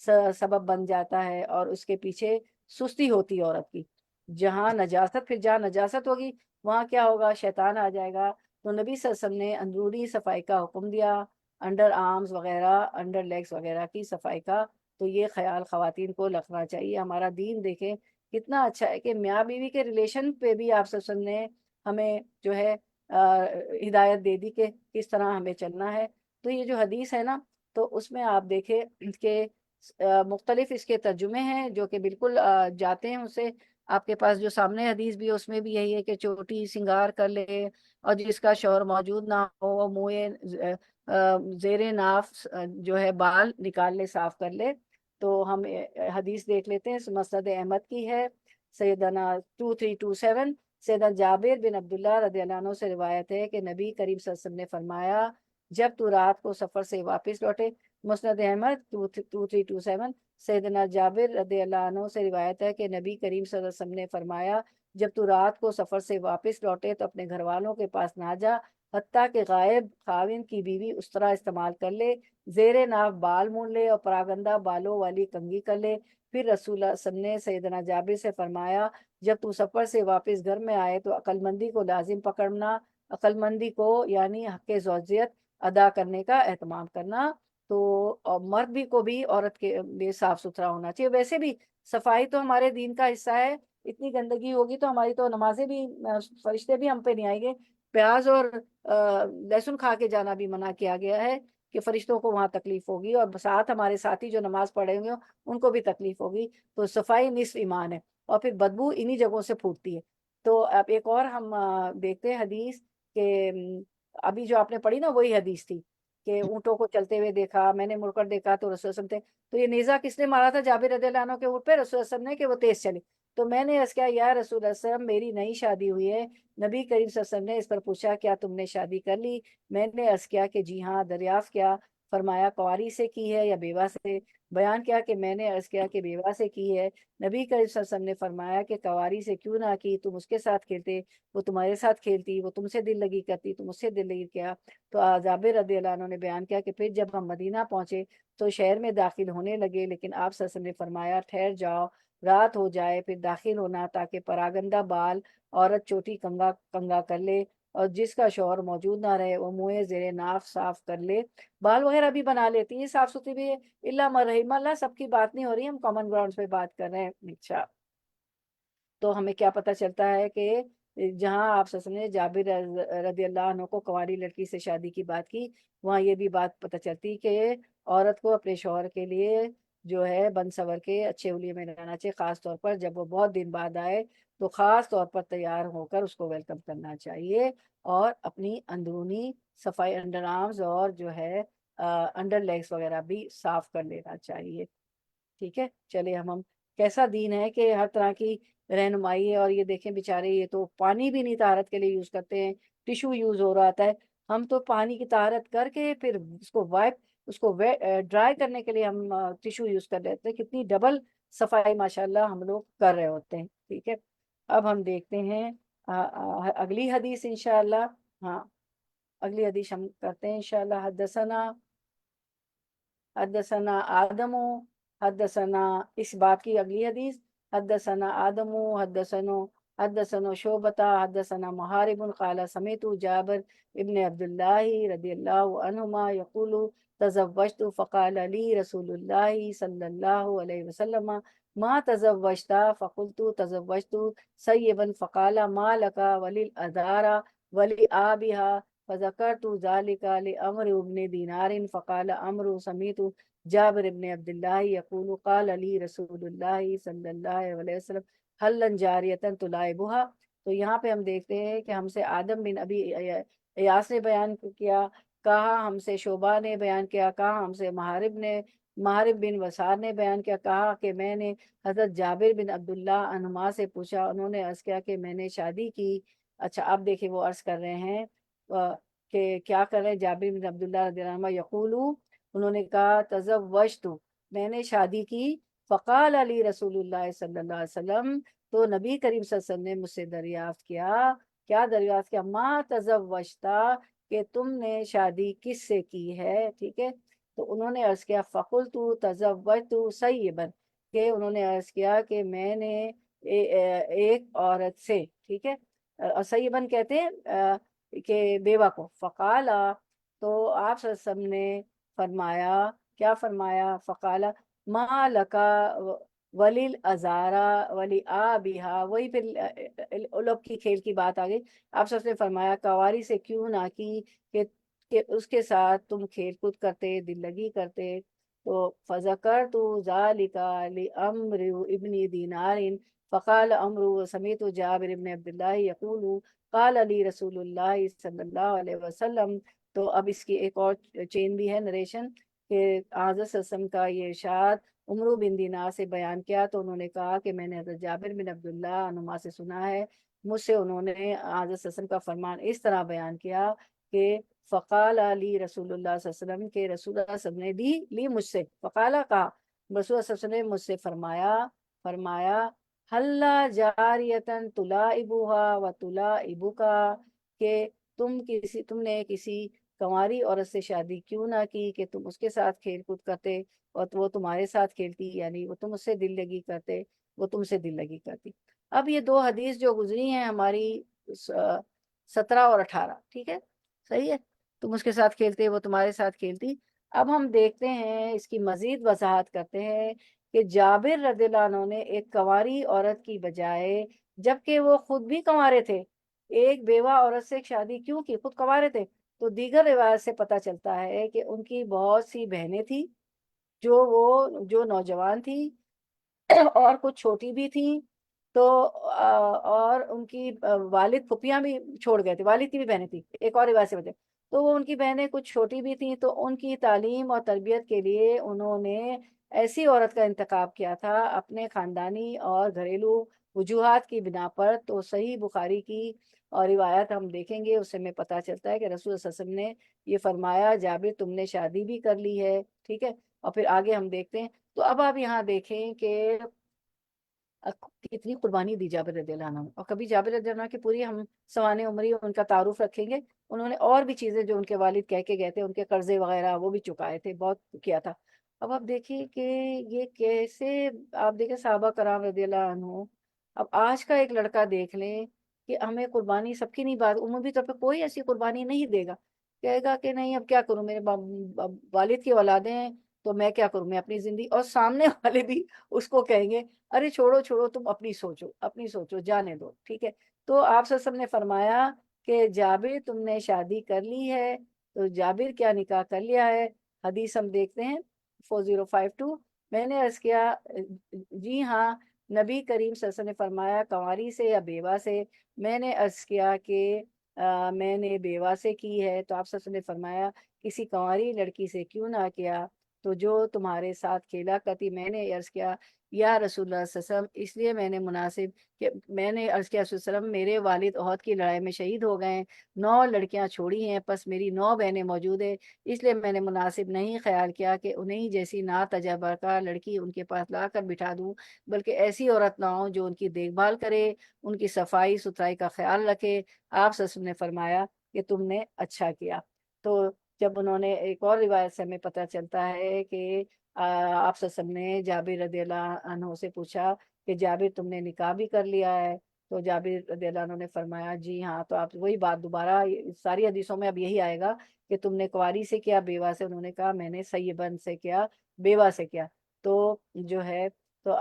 سبب بن جاتا ہے، اور اس کے پیچھے سستی ہوتی ہے عورت کی. جہاں نجاست، پھر جہاں نجاست ہوگی وہاں کیا ہوگا؟ شیطان آ جائے گا. تو نبی صلی اللہ علیہ وسلم نے اندرونی صفائی کا حکم دیا، انڈر آرمز وغیرہ، انڈر لیگز وغیرہ کی صفائی کا. تو یہ خیال خواتین کو رکھنا چاہیے. ہمارا دین دیکھیں کتنا اچھا ہے کہ میاں بیوی کے ریلیشن پہ بھی آپ صلی اللہ علیہ وسلم نے ہمیں جو ہے ہدایت دے دی کہ کس طرح ہمیں چلنا ہے. تو یہ جو حدیث ہے نا، تو اس میں آپ دیکھیں کہ مختلف اس کے ترجمے ہیں جو کہ بالکل جاتے ہیں اسے. آپ کے پاس جو سامنے حدیث بھی ہے اس میں بھی یہی ہے کہ چوٹی سنگار کر لے، اور جس کا شوہر موجود نہ ہو وہ منہ زیر ناف جو ہے بال نکال لے، صاف کر لے. تو ہم حدیث دیکھ لیتے ہیں. مسند احمد کی ہے، سیدنا 2327 سیدنا جابر بن عبداللہ رضی اللہ عنہ سے روایت ہے کہ نبی کریم صلی اللہ علیہ وسلم نے فرمایا جب تو رات کو سفر سے واپس لوٹے. مسند احمد 2327 سیدنا جابر رضی اللہ عنہ سے روایت ہے کہ نبی کریم صلی اللہ علیہ وسلم نے فرمایا جب تو رات کو سفر سے واپس لوٹے تو اپنے گھر والوں کے پاس نہ جا حتیٰ کہ غائب خاوند کی بیوی اس طرح استعمال کر لے، زیر ناف بال مون لے اور پراگندہ بالوں والی کنگھی کر لے. پھر رسول اللہ صلی اللہ علیہ وسلم نے سیدنا جابر سے فرمایا جب تو سفر سے واپس گھر میں آئے تو عقل مندی کو لازم پکڑنا، عقل مندی کو یعنی حق زوجیت ادا کرنے کا اہتمام کرنا. تو مرد بھی کو بھی عورت کے لیے صاف ستھرا ہونا چاہیے. ویسے بھی صفائی تو ہمارے دین کا حصہ ہے. اتنی گندگی ہوگی تو ہماری تو نمازیں بھی، فرشتے بھی ہم پہ نہیں آئیں گے. پیاز اور لہسن کھا کے جانا بھی منع کیا گیا ہے کہ فرشتوں کو وہاں تکلیف ہوگی، اور ساتھ ہمارے ساتھی جو نماز پڑھیں گے ان کو بھی تکلیف ہوگی. تو صفائی نصف ایمان ہے، اور پھر بدبو انہی جگہوں سے پھوٹتی ہے. تو اب ایک اور ہم دیکھتے ہیں حدیث کہ ابھی جو آپ نے پڑھی نا وہی حدیث تھی کہ اونٹوں کو چلتے ہوئے دیکھا، میں نے مڑ کر دیکھا تو رسول صلی اللہ علیہ وسلم تھے. تو یہ نیزہ کس نے مارا تھا؟ جابر رضی اللہ عنہ کے اونٹ پہ، رسول صلی اللہ علیہ وسلم نے، کہ وہ تیز چلے. تو میں نے عرض کیا یا رسول اللہ صلی اللہ علیہ وسلم میری نئی شادی ہوئی ہے. نبی کریم صلی اللہ علیہ وسلم نے اس پر پوچھا کیا تم نے شادی کر لی؟ میں نے عرض کیا کہ جی ہاں. دریافت کیا؟ فرمایا کنواری سے کی ہے یا بیوہ سے؟ بیان کیا کہ میں نے عرض کیا کہ بیوہ سے کی ہے. نبی کریم صلی اللہ علیہ وسلم نے فرمایا کہ کنواری سے کیوں نہ کی؟ تم اس کے ساتھ کھیلتے، وہ تمہارے ساتھ کھیلتی، وہ تم سے دل لگی کرتی، تم اس سے دل لگی کیا. تو جابر رضی اللہ عنہ نے بیان کیا کہ پھر جب ہم مدینہ پہنچے تو شہر میں داخل ہونے لگے، لیکن آپ صلی اللہ علیہ وسلم نے فرمایا ٹھہر جاؤ، رات ہو جائے پھر داخل ہونا، تاکہ پراگندہ بال عورت چوٹی کنگا کر لے، اور جس کا شوہر موجود نہ رہے وہ منہ زیر ناف صاف کر لے. بال وغیرہ بھی بنا لیتی ہے، صاف ستھری بھی ہے، اللہ من رحم اللہ. سب کی بات نہیں ہو رہی، ہم کامن گراؤنڈ پہ بات کر رہے ہیں. اچھا، تو ہمیں کیا پتہ چلتا ہے کہ جہاں آپ صلی اللہ علیہ وسلم نے جابر رضی اللہ عنہ کو کنواری لڑکی سے شادی کی بات کی، وہاں یہ بھی بات پتہ چلتی کہ عورت کو اپنے شوہر کے لیے جو ہے بن سور کے اچھے حلیے میں رہنا چاہیے. خاص طور پر جب وہ بہت دن بعد آئے تو خاص طور پر تیار ہو کر اس کو ویلکم کرنا چاہیے، اور اپنی اندرونی صفائی انڈر آرمز اور جو ہے انڈر لیگز وغیرہ بھی صاف کر لینا چاہیے. ٹھیک ہے، چلے ہم کیسا دین ہے کہ ہر طرح کی رہنمائی ہے. اور یہ دیکھیں بیچارے یہ تو پانی بھی نہیں طہارت کے لیے یوز کرتے ہیں، ٹیشو یوز ہو رہا ہے. ہم تو پانی کی طہارت کر کے پھر اس کو ڈرائی کرنے کے لیے ہم ٹیشو یوز کر لیتے ہیں. کتنی ڈبل صفائی ماشاءاللہ ہم لوگ کر رہے ہوتے ہیں. ٹھیک ہے، اب ہم دیکھتے ہیں اگلی حدیث انشاءاللہ. ہاں، اگلی حدیث ہم کرتے ہیں انشاءاللہ. حدثنا آدم، حدثنا اس باب کی اگلی حدیث. حدثنا آدم حدثنا شعبہ حدثنا محارب قال سمعت جابر ابن عبداللہ رضی اللہ عنہما یقول تزوجت فقال لی رسول اللہ صلی اللہ علیہ وسلم ما تزوجت فقلت تزوجت سیبا فقال ما لك وللأدار ولآبها فذكرت ذلك لعمرو بن دینار فقال عمرو سمعت جابر بن عبداللہ یقول قال لی رسول اللہ صلی اللہ علیہ وسلم حلن جاریتن تلائبها. تو یہاں پہ ہم دیکھتے ہیں کہ ہم سے آدم بن ابی ایاس نے بیان کیا، کہا ہم سے شعبہ نے بیان کیا، کہا ہم سے محارب بن وسار نے بیان کیا، کہا کہ میں نے حضرت جابر بن عبداللہ عنہما سے پوچھا، انہوں نے عرض کیا کہ میں نے شادی کی. اچھا، اب دیکھیں وہ عرض کر رہے ہیں کہ کیا کر رہے ہیں جابر بن عبداللہ رضی اللہ عنہ یقولو، انہوں نے کہا تزوجت، میں نے شادی کی. فقال علی رسول اللہ صلی اللہ علیہ وسلم، تو نبی کریم صلی اللہ علیہ وسلم نے مجھ سے دریافت کیا، کیا دریافت کیا؟ ما تزوجتا، کہ تم نے شادی کس سے کی ہے. ٹھیک ہے، تو انہوں نے عرض کیا فقلت تزوجت سیبا، کہ انہوں نے عرض کیا کہ میں نے ایک عورت سے، ٹھیک ہے، سیبن کہتے ہیں کہ بیوہ کو، فقال، تو آپ صلی اللہ علیہ وسلم نے فرمایا، کیا فرمایا، فقال ما لکا ولیل ازارا ولی آبیہا، وہی پھر الگ کی کھیل کی بات آ گئی۔ آپ صلی اللہ علیہ وسلم نے فرمایا کنواری سے کیوں نہ کی کہ اس کے ساتھ تم کھیل کود کرتے، دل لگی کرتے۔ تو فذکرت ذلک لعمر ابن دینار فقال عمرو سمیت جابر ابن عبداللہ یقول قال علی رسول اللہ صلی اللہ علیہ وسلم۔ تو اب اس کی ایک اور چین بھی ہے نریشن، کہ حضرت صلی اللہ علیہ وسلم کا یہ ارشاد عمرو بن دینار سے بیان کیا، تو انہوں نے کہا کہ میں نے حضرت جابر بن عبداللہ عنہما سے سنا ہے، مجھ سے انہوں نے حضرت صلی اللہ علیہ وسلم کا فرمان اس طرح بیان کیا کہ فقال علی رسول اللہ صلی اللہ علیہ وسلم، کے رسول اللہ صلی اللہ علیہ وسلم نے لی مجھ سے، فقال کہا، رسول اللہ صلی اللہ علیہ وسلم نے مجھ سے فرمایا حلا جاریتن تلاعبها و تلاعبکا، کہ تم نے کسی کنواری عورت سے شادی کیوں نہ کی کہ تم اس کے ساتھ کھیل کود کرتے اور وہ تمہارے ساتھ کھیلتی، یعنی وہ تم اس سے دل لگی کرتے، وہ تم سے دل لگی کرتی۔ اب یہ دو حدیث جو گزری ہیں ہماری 17 اور 18، ٹھیک ہے، صحیح ہے، تم اس کے ساتھ کھیلتے، وہ تمہارے ساتھ کھیلتی۔ اب ہم دیکھتے ہیں، اس کی مزید وضاحت کرتے ہیں کہ جابر رضی اللہ عنہ نے ایک کنواری عورت کی بجائے، جبکہ وہ خود بھی کنوارے تھے، ایک بیوہ عورت سے شادی کیوں کی؟ خود کنوارے تھے۔ تو دیگر روایت سے پتہ چلتا ہے کہ ان کی بہت سی بہنیں تھیں جو نوجوان تھی اور کچھ چھوٹی بھی تھیں، تو اور ان کی والد پھپھیاں بھی چھوڑ گئے تھے، والد کی بھی بہنیں تھیں، ایک اور روایت سے بتائیں تو وہ ان کی بہنیں کچھ چھوٹی بھی تھیں، تو ان کی تعلیم اور تربیت کے لیے انہوں نے ایسی عورت کا انتخاب کیا تھا اپنے خاندانی اور گھریلو وجوہات کی بنا پر۔ تو صحیح بخاری کی اور روایت ہم دیکھیں گے، اس سے ہمیں پتہ چلتا ہے کہ رسول صلی اللہ علیہ وسلم نے یہ فرمایا جابر تم نے شادی بھی کر لی ہے، ٹھیک ہے، اور پھر آگے ہم دیکھتے ہیں۔ تو اب آپ یہاں دیکھیں کہ کتنی قربانی دی جابر رضی اللہ عنہ، اور کبھی جابر رضی اللہ عنہ کی پوری ہم سوانح عمری ان کا تعارف رکھیں گے۔ انہوں نے اور بھی چیزیں جو ان کے والد کہہ کے گئے تھے، ان کے قرضے وغیرہ وہ بھی چکائے تھے، بہت کیا تھا۔ اب آپ دیکھیں کہ یہ کیسے، آپ دیکھیں صحابہ کرام رضی اللہ عنہ، اب آج کا ایک لڑکا دیکھ لیں کہ ہمیں قربانی سب کی نہیں، بات عمومی طور پہ کوئی ایسی قربانی نہیں دے گا، کہے گا کہ نہیں اب کیا کروں، میرے والد کی اولادیں ہیں تو میں کیا کروں، میں اپنی زندگی، اور سامنے والے بھی اس کو کہیں گے ارے چھوڑو تم اپنی سوچو جانے دو، ٹھیک ہے۔ تو آپ صلی اللہ علیہ وسلم نے فرمایا کہ جابر تم نے شادی کر لی ہے، تو جابر کیا نکاح کر لیا ہے؟ حدیث ہم دیکھتے ہیں 4052، میں نے عرض کیا جی ہاں، نبی کریم صلی اللہ علیہ وسلم نے فرمایا کنواری سے یا بیوہ سے؟ میں نے عرض کیا کہ میں نے بیوہ سے کی ہے۔ تو آپ صلی اللہ علیہ وسلم نے فرمایا کسی کنواری لڑکی سے کیوں نہ کیا تو جو تمہارے ساتھ کھیلا کرتی؟ میں نے عرض کیا یا رسول اللہ صلی اللہ علیہ وسلم، اس لیے میں نے میں نے عرض کیا رسول اللہ علیہ وسلم، میرے والد احد کی لڑائی میں شہید ہو گئے ہیں، 9 لڑکیاں چھوڑی ہیں، پس میری 9 بہنیں موجود ہیں، اس لیے میں نے مناسب نہیں خیال کیا کہ انہیں جیسی نا تجربہ کار لڑکی ان کے پاس لا کر بٹھا دوں، بلکہ ایسی عورت نہ ہو جو ان کی دیکھ بھال کرے، ان کی صفائی ستھرائی کا خیال رکھے۔ آپ صلی اللہ علیہ وسلم نے فرمایا کہ تم نے اچھا کیا۔ تو جب انہوں نے، ایک اور روایت سے ہمیں پتہ چلتا ہے کہ آپ صلی اللہ علیہ وسلم نے جابر رضی اللہ عنہ سے پوچھا کہ جابر تم نے نکاح بھی کر لیا ہے؟ تو جابر رضی اللہ عنہ نے فرمایا جی ہاں۔ تو آپ وہی بات دوبارہ ساری حدیثوں میں اب یہی آئے گا کہ تم نے کنواری سے کیا بیوہ سے؟ انہوں نے کہا میں نے سیبن سے کیا، بیوہ سے کیا۔ تو جو ہے تو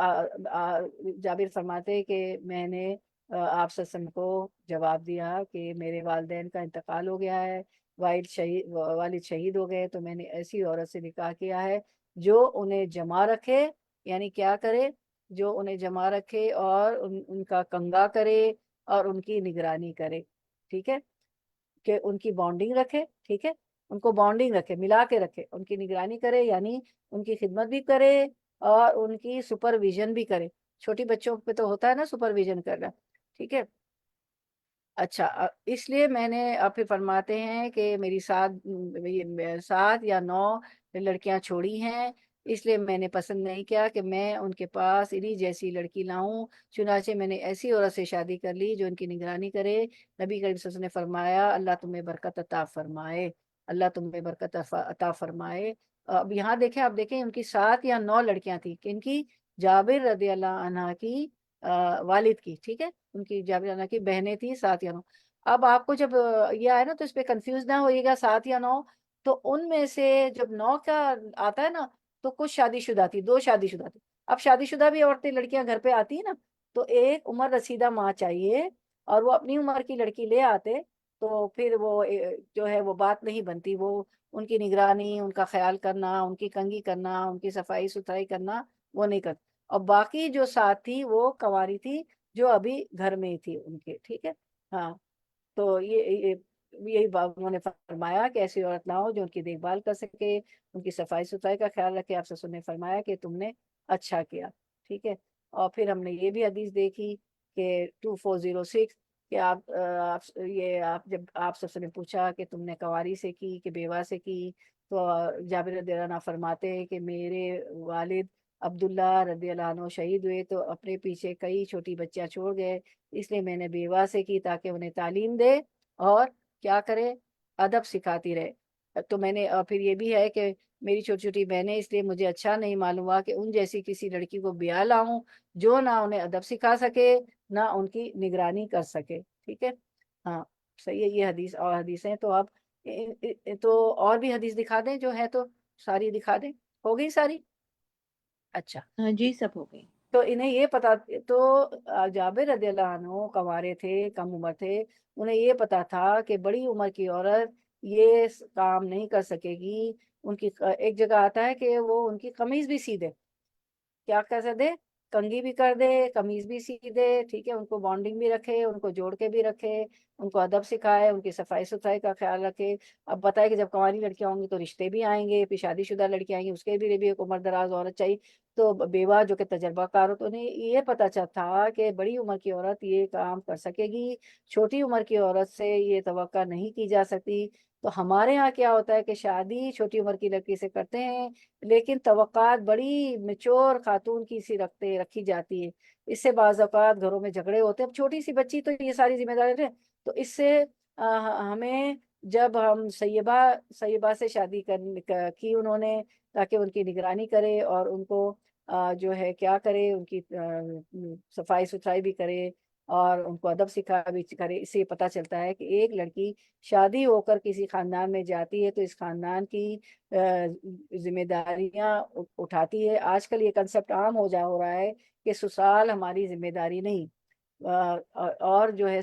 جابر فرماتے کہ میں نے آپ صلی اللہ علیہ وسلم کو جواب دیا کہ میرے والدین کا انتقال ہو گیا ہے، والد شہید ہو گئے، تو میں نے ایسی عورت سے نکاح کیا ہے جو انہیں جمع رکھے، یعنی کیا کرے، جو انہیں جمع رکھے اور ان کا کنگا کرے اور ان کی نگرانی کرے، ٹھیک ہے، کہ ان کی بانڈنگ رکھے، ٹھیک ہے، ان کو بانڈنگ رکھے، ملا کے رکھے، ان کی نگرانی کرے، یعنی ان کی خدمت بھی کرے اور ان کی سپرویژن بھی کرے۔ چھوٹی بچوں پہ تو ہوتا ہے نا سپرویژن کرنا، ٹھیک ہے۔ اچھا، اس لیے میں نے، آپ پھر فرماتے ہیں کہ میری 7 یا 9 لڑکیاں چھوڑی ہیں، اس لیے میں نے پسند نہیں کیا کہ میں ان کے پاس انہی جیسی لڑکی لاؤں، چنانچہ میں نے ایسی عورت سے شادی کر لی جو ان کی نگرانی کرے۔ نبی کریم صلی اللہ علیہ وسلم نے فرمایا اللہ تمہیں برکت عطا فرمائے، اللہ تمہیں برکت عطا فرمائے۔ اب یہاں دیکھیں، آپ دیکھیں ان کی 7 یا 9 لڑکیاں تھیں، ان کی جابر رضی اللہ عنہ کی والد کی، ٹھیک ہے، ان کی جابر عنہ کی بہنیں تھیں 7 یا 9۔ اب آپ کو جب یہ آئے نا تو اس پہ کنفیوز نہ ہوئیے گا 7 یا 9، تو ان میں سے جب 9 کا آتا ہے نا تو کچھ شادی شدہ تھی، 2 شادی شدہ تھی۔ اب شادی شدہ بھی عورتیں لڑکیاں گھر پہ آتی ہیں نا، تو ایک عمر رسیدہ ماں چاہیے، اور وہ اپنی عمر کی لڑکی لے آتے تو پھر وہ جو ہے وہ بات نہیں بنتی، وہ ان کی نگرانی، ان کا خیال کرنا، ان کی کنگھی کرنا، ان کی صفائی ستھرائی کرنا وہ نہیں کرتے۔ اور باقی جو 7 تھی وہ کنواری تھی، جو ابھی گھر میں ہی تھی ان کے، ٹھیک ہے۔ ہاں، تو یہی بات انہوں نے فرمایا کہ ایسی عورت نہ ہو جو ان کی دیکھ بھال کر سکے، ان کی صفائی ستھرائی کا خیال رکھے۔ آپ سسر نے فرمایا کہ تم نے اچھا کیا، ٹھیک ہے۔ اور پھر ہم نے یہ بھی حدیث دیکھی کہ 2406 کہ آپ جب آپ سسر نے پوچھا کہ تم نے کنواری سے کی کہ بیوہ سے کی، تو جابر رضی اللہ عنہ فرماتے ہیں کہ میرے والد عبداللہ رضی اللہ عنہ شہید ہوئے تو اپنے پیچھے کئی چھوٹی بچیاں چھوڑ گئے، اس لیے میں نے بیوہ سے کی تاکہ انہیں تعلیم دے اور کیا کرے، ادب سکھاتی رہے۔ تو میں نے، اور پھر یہ بھی ہے کہ میری چھوٹی چھوٹی بہنیں، اس لیے مجھے اچھا نہیں معلوم ہوا کہ ان جیسی کسی لڑکی کو بیاہ لاؤں جو نہ انہیں ادب سکھا سکے نہ ان کی نگرانی کر سکے، ٹھیک ہے۔ ہاں صحیح ہے، یہ حدیث اور حدیثیں تو آپ تو اور بھی حدیث دکھا دیں جو ہے تو ساری دکھا دیں، ہو گئی ساری؟ اچھا، ہاں جی، سب ہو گئی۔ تو انہیں یہ پتا، تو جابر رضی اللہ عنہ کنوارے تھے، کم عمر تھے، انہیں یہ پتا تھا کہ بڑی عمر کی عورت یہ کام نہیں کر سکے گی۔ ان کی ایک جگہ آتا ہے کہ وہ ان کی قمیض بھی سی دے، کیا کیسے دے، کنگھی بھی کر دے، قمیض بھی سی دے، ٹھیک ہے، ان کو بانڈنگ بھی رکھے، ان کو جوڑ کے بھی رکھے، ان کو ادب سکھائے، ان کی صفائی ستھرائی کا خیال رکھے۔ اب بتائے کہ جب کنواری لڑکیاں ہوں گی تو رشتے بھی آئیں گے، پھر شادی شدہ لڑکیاں آئیں گی، اس کے بھی ایک عمر دراز عورت چاہیے، تو بیوہ جو کہ تجربہ کار ہو، تو انہیں یہ پتا تھا کہ بڑی عمر کی عورت یہ کام کر سکے گی، چھوٹی عمر کی عورت سے یہ توقع نہیں کی جا سکتی۔ تو ہمارے ہاں کیا ہوتا ہے کہ شادی چھوٹی عمر کی لڑکی سے کرتے ہیں، لیکن توقعات بڑی میچور خاتون کی سی رکھی جاتی ہے۔ اس سے بعض اوقات گھروں میں جھگڑے ہوتے ہیں، اب چھوٹی سی بچی تو یہ ساری ذمہ داری ہے، تو اس سے ہمیں، جب ہم سیبہ سے شادی کی انہوں نے تاکہ ان کی نگرانی کرے اور ان کو جو ہے کیا کرے، ان کی صفائی ستھرائی بھی کرے اور ان کو ادب سکھا بھی کرے، اس سے پتہ چلتا ہے کہ ایک لڑکی شادی ہو کر کسی خاندان میں جاتی ہے تو اس خاندان کی ذمہ داریاں اٹھاتی ہے۔ آج کل یہ کنسپٹ عام ہو رہا ہے کہ سسرال ہماری ذمہ داری نہیں، اور جو ہے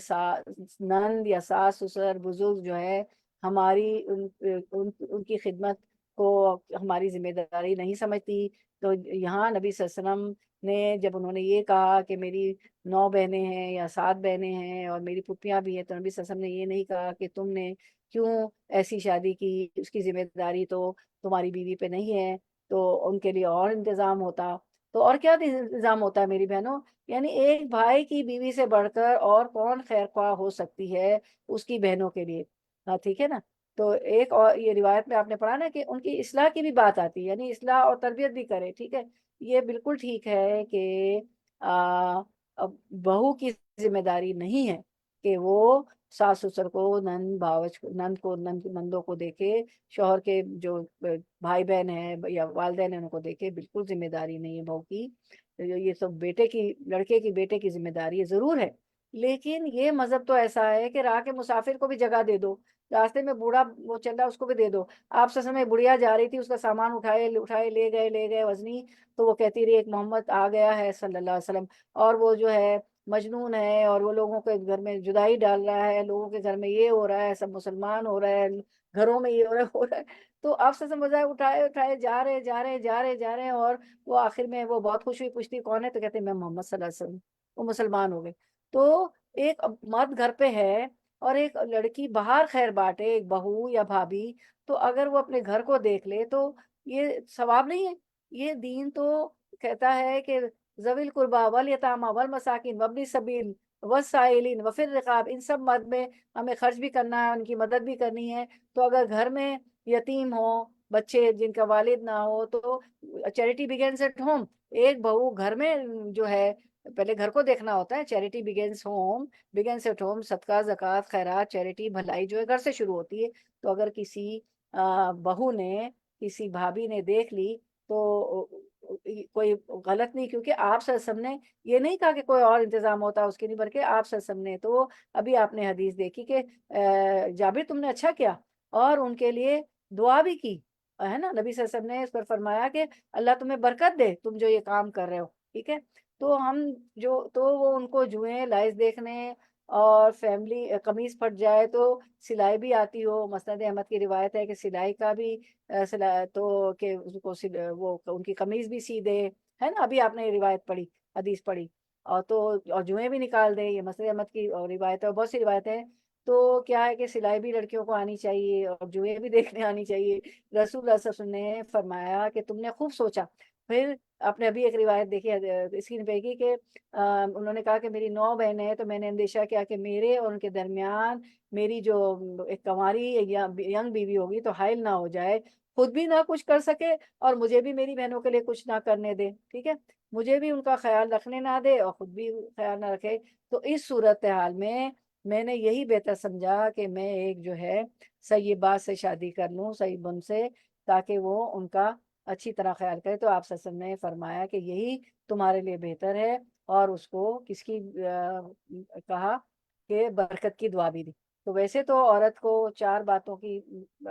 نند یا ساس سسر بزرگ جو ہے ہماری ان کی خدمت کو ہماری ذمہ داری نہیں سمجھتی۔ تو یہاں نبی صلی اللہ علیہ وسلم نے جب انہوں نے یہ کہا کہ میری 9 بہنیں ہیں یا 7 بہنیں ہیں اور میری پھوپھیاں بھی ہیں، تو نبی صلی اللہ علیہ وسلم نے یہ نہیں کہا کہ تم نے کیوں ایسی شادی کی، اس کی ذمہ داری تو تمہاری بیوی پہ نہیں ہے، تو ان کے لیے اور انتظام ہوتا۔ تو اور کیا انتظام ہوتا ہے میری بہنوں، یعنی ایک بھائی کی بیوی سے بڑھ کر اور کون خیر خواہ ہو سکتی ہے اس کی بہنوں کے لیے، ہاں ٹھیک ہے نا۔ تو ایک اور یہ روایت میں آپ نے پڑھا نا کہ ان کی اصلاح کی بھی بات آتی ہے، یعنی اصلاح اور تربیت بھی کرے، ٹھیک ہے۔ یہ بالکل ٹھیک ہے کہ بہو کی ذمہ داری نہیں ہے کہ وہ ساس سسر کو، نندوں کو دیکھے، شوہر کے جو بھائی بہن ہیں یا والدین ہیں ان کو دیکھے، بالکل ذمہ داری نہیں ہے بہو کی۔ یہ سب لڑکے کی بیٹے کی ذمہ داری ضرور ہے، لیکن یہ مذہب تو ایسا ہے کہ راہ کے مسافر کو بھی جگہ دے دو، راستے میں بوڑھا وہ چل رہا ہے اس کو بھی دے دو۔ آپ سسر میں بڑھیا جا رہی تھی، اس کا سامان اٹھائے لے گئے وزنی، تو وہ کہتی رہی ایک محمد آ گیا ہے صلی اللہ علیہ وسلم، اور وہ جو ہے مجنون ہے اور وہ لوگوں کے گھر میں جدائی ڈال رہا ہے، لوگوں کے گھر میں یہ ہو رہا ہے، سب مسلمان ہو رہا ہے، گھروں میں یہ ہو رہا ہے۔ تو آپ سے مزاح اٹھائے جا رہے ہیں، اور وہ آخر میں وہ بہت خوش ہوئی، پوچھتی کون ہے، تو کہتے ہیں میں محمد صلی اللہ علیہ وسلم، وہ مسلمان ہو گئے۔ تو ایک مرد گھر پہ ہے اور ایک لڑکی باہر خیر بانٹے، ایک بہو یا بھابھی، تو اگر وہ اپنے گھر کو دیکھ لے تو یہ ثواب نہیں ہے۔ یہ دین تو کہتا ہے کہ ذوی القربیٰ والیتامیٰ والمساکین وابن السبیل والسائلین وفی الرقاب، ان سب مد میں ہمیں خرچ بھی کرنا ہے، ان کی مدد بھی کرنی ہے۔ تو اگر گھر میں یتیم ہو، بچے جن کا والد نہ ہو، تو چیریٹی بگنس ایٹ ہوم۔ ایک بہو گھر میں جو ہے پہلے گھر کو دیکھنا ہوتا ہے، چیریٹی بگنس ایٹ ہوم، صدقہ زکوٰۃ خیرات چیریٹی بھلائی جو ہے گھر سے شروع ہوتی ہے۔ تو اگر کسی بہو نے کسی بھابھی نے دیکھ لی تو کوئی غلط نہیں، کیونکہ آپ صلی اللہ علیہ وسلم نے یہ نہیں کہا کہ کوئی اور انتظام ہوتا اس کے نہیں، بلکہ آپ صلی اللہ علیہ وسلم نے تو ابھی آپ نے حدیث دیکھی کہ جابر تم نے اچھا کیا اور ان کے لیے دعا بھی کی ہے نا، نبی صلی اللہ علیہ وسلم نے اس پر فرمایا کہ اللہ تمہیں برکت دے تم جو یہ کام کر رہے ہو، ٹھیک ہے۔ تو ہم تو وہ ان کو جوئیں لائز دیکھنے اور فیملی قمیض پھٹ جائے تو سلائی بھی آتی ہو، مسند احمد کی روایت ہے کہ سلائی کا بھی تو کہ اس کو وہ ان کی قمیض بھی سی دے، ہے نا، ابھی آپ نے روایت پڑھی، حدیث پڑھی، اور جوئیں بھی نکال دے، یہ مسند احمد کی روایت ہے، اور بہت سی روایتیں ہیں۔ تو کیا ہے کہ سلائی بھی لڑکیوں کو آنی چاہیے اور جوئیں بھی دیکھنے آنی چاہیے۔ رسول اللہ صلی اللہ علیہ وسلم نے فرمایا کہ تم نے خوب سوچا۔ پھر آپ نے ابھی ایک روایت دیکھی اسکرین پہ کی کہ انہوں نے کہا کہ میری 9 بہنیں ہیں، تو میں نے اندیشہ کیا کہ میرے اور ان کے درمیان میری جو ایک کنواری ینگ بیوی ہوگی تو حائل نہ ہو جائے، خود بھی نہ کچھ کر سکے اور مجھے بھی میری بہنوں کے لیے کچھ نہ کرنے دے، ٹھیک ہے، مجھے بھی ان کا خیال رکھنے نہ دے اور خود بھی خیال نہ رکھے۔ تو اس صورتحال میں نے یہی بہتر سمجھا کہ میں ایک جو ہے سیبات سے شادی کر لوں، سیبن سے، تاکہ وہ ان کا اچھی طرح خیال کرے۔ تو آپ صلی اللہ علیہ وسلم نے فرمایا کہ یہی تمہارے لیے بہتر ہے، اور اس کو کس کی کہا کہ برکت کی دعا بھی دی۔ تو ویسے تو عورت کو 4 باتوں کی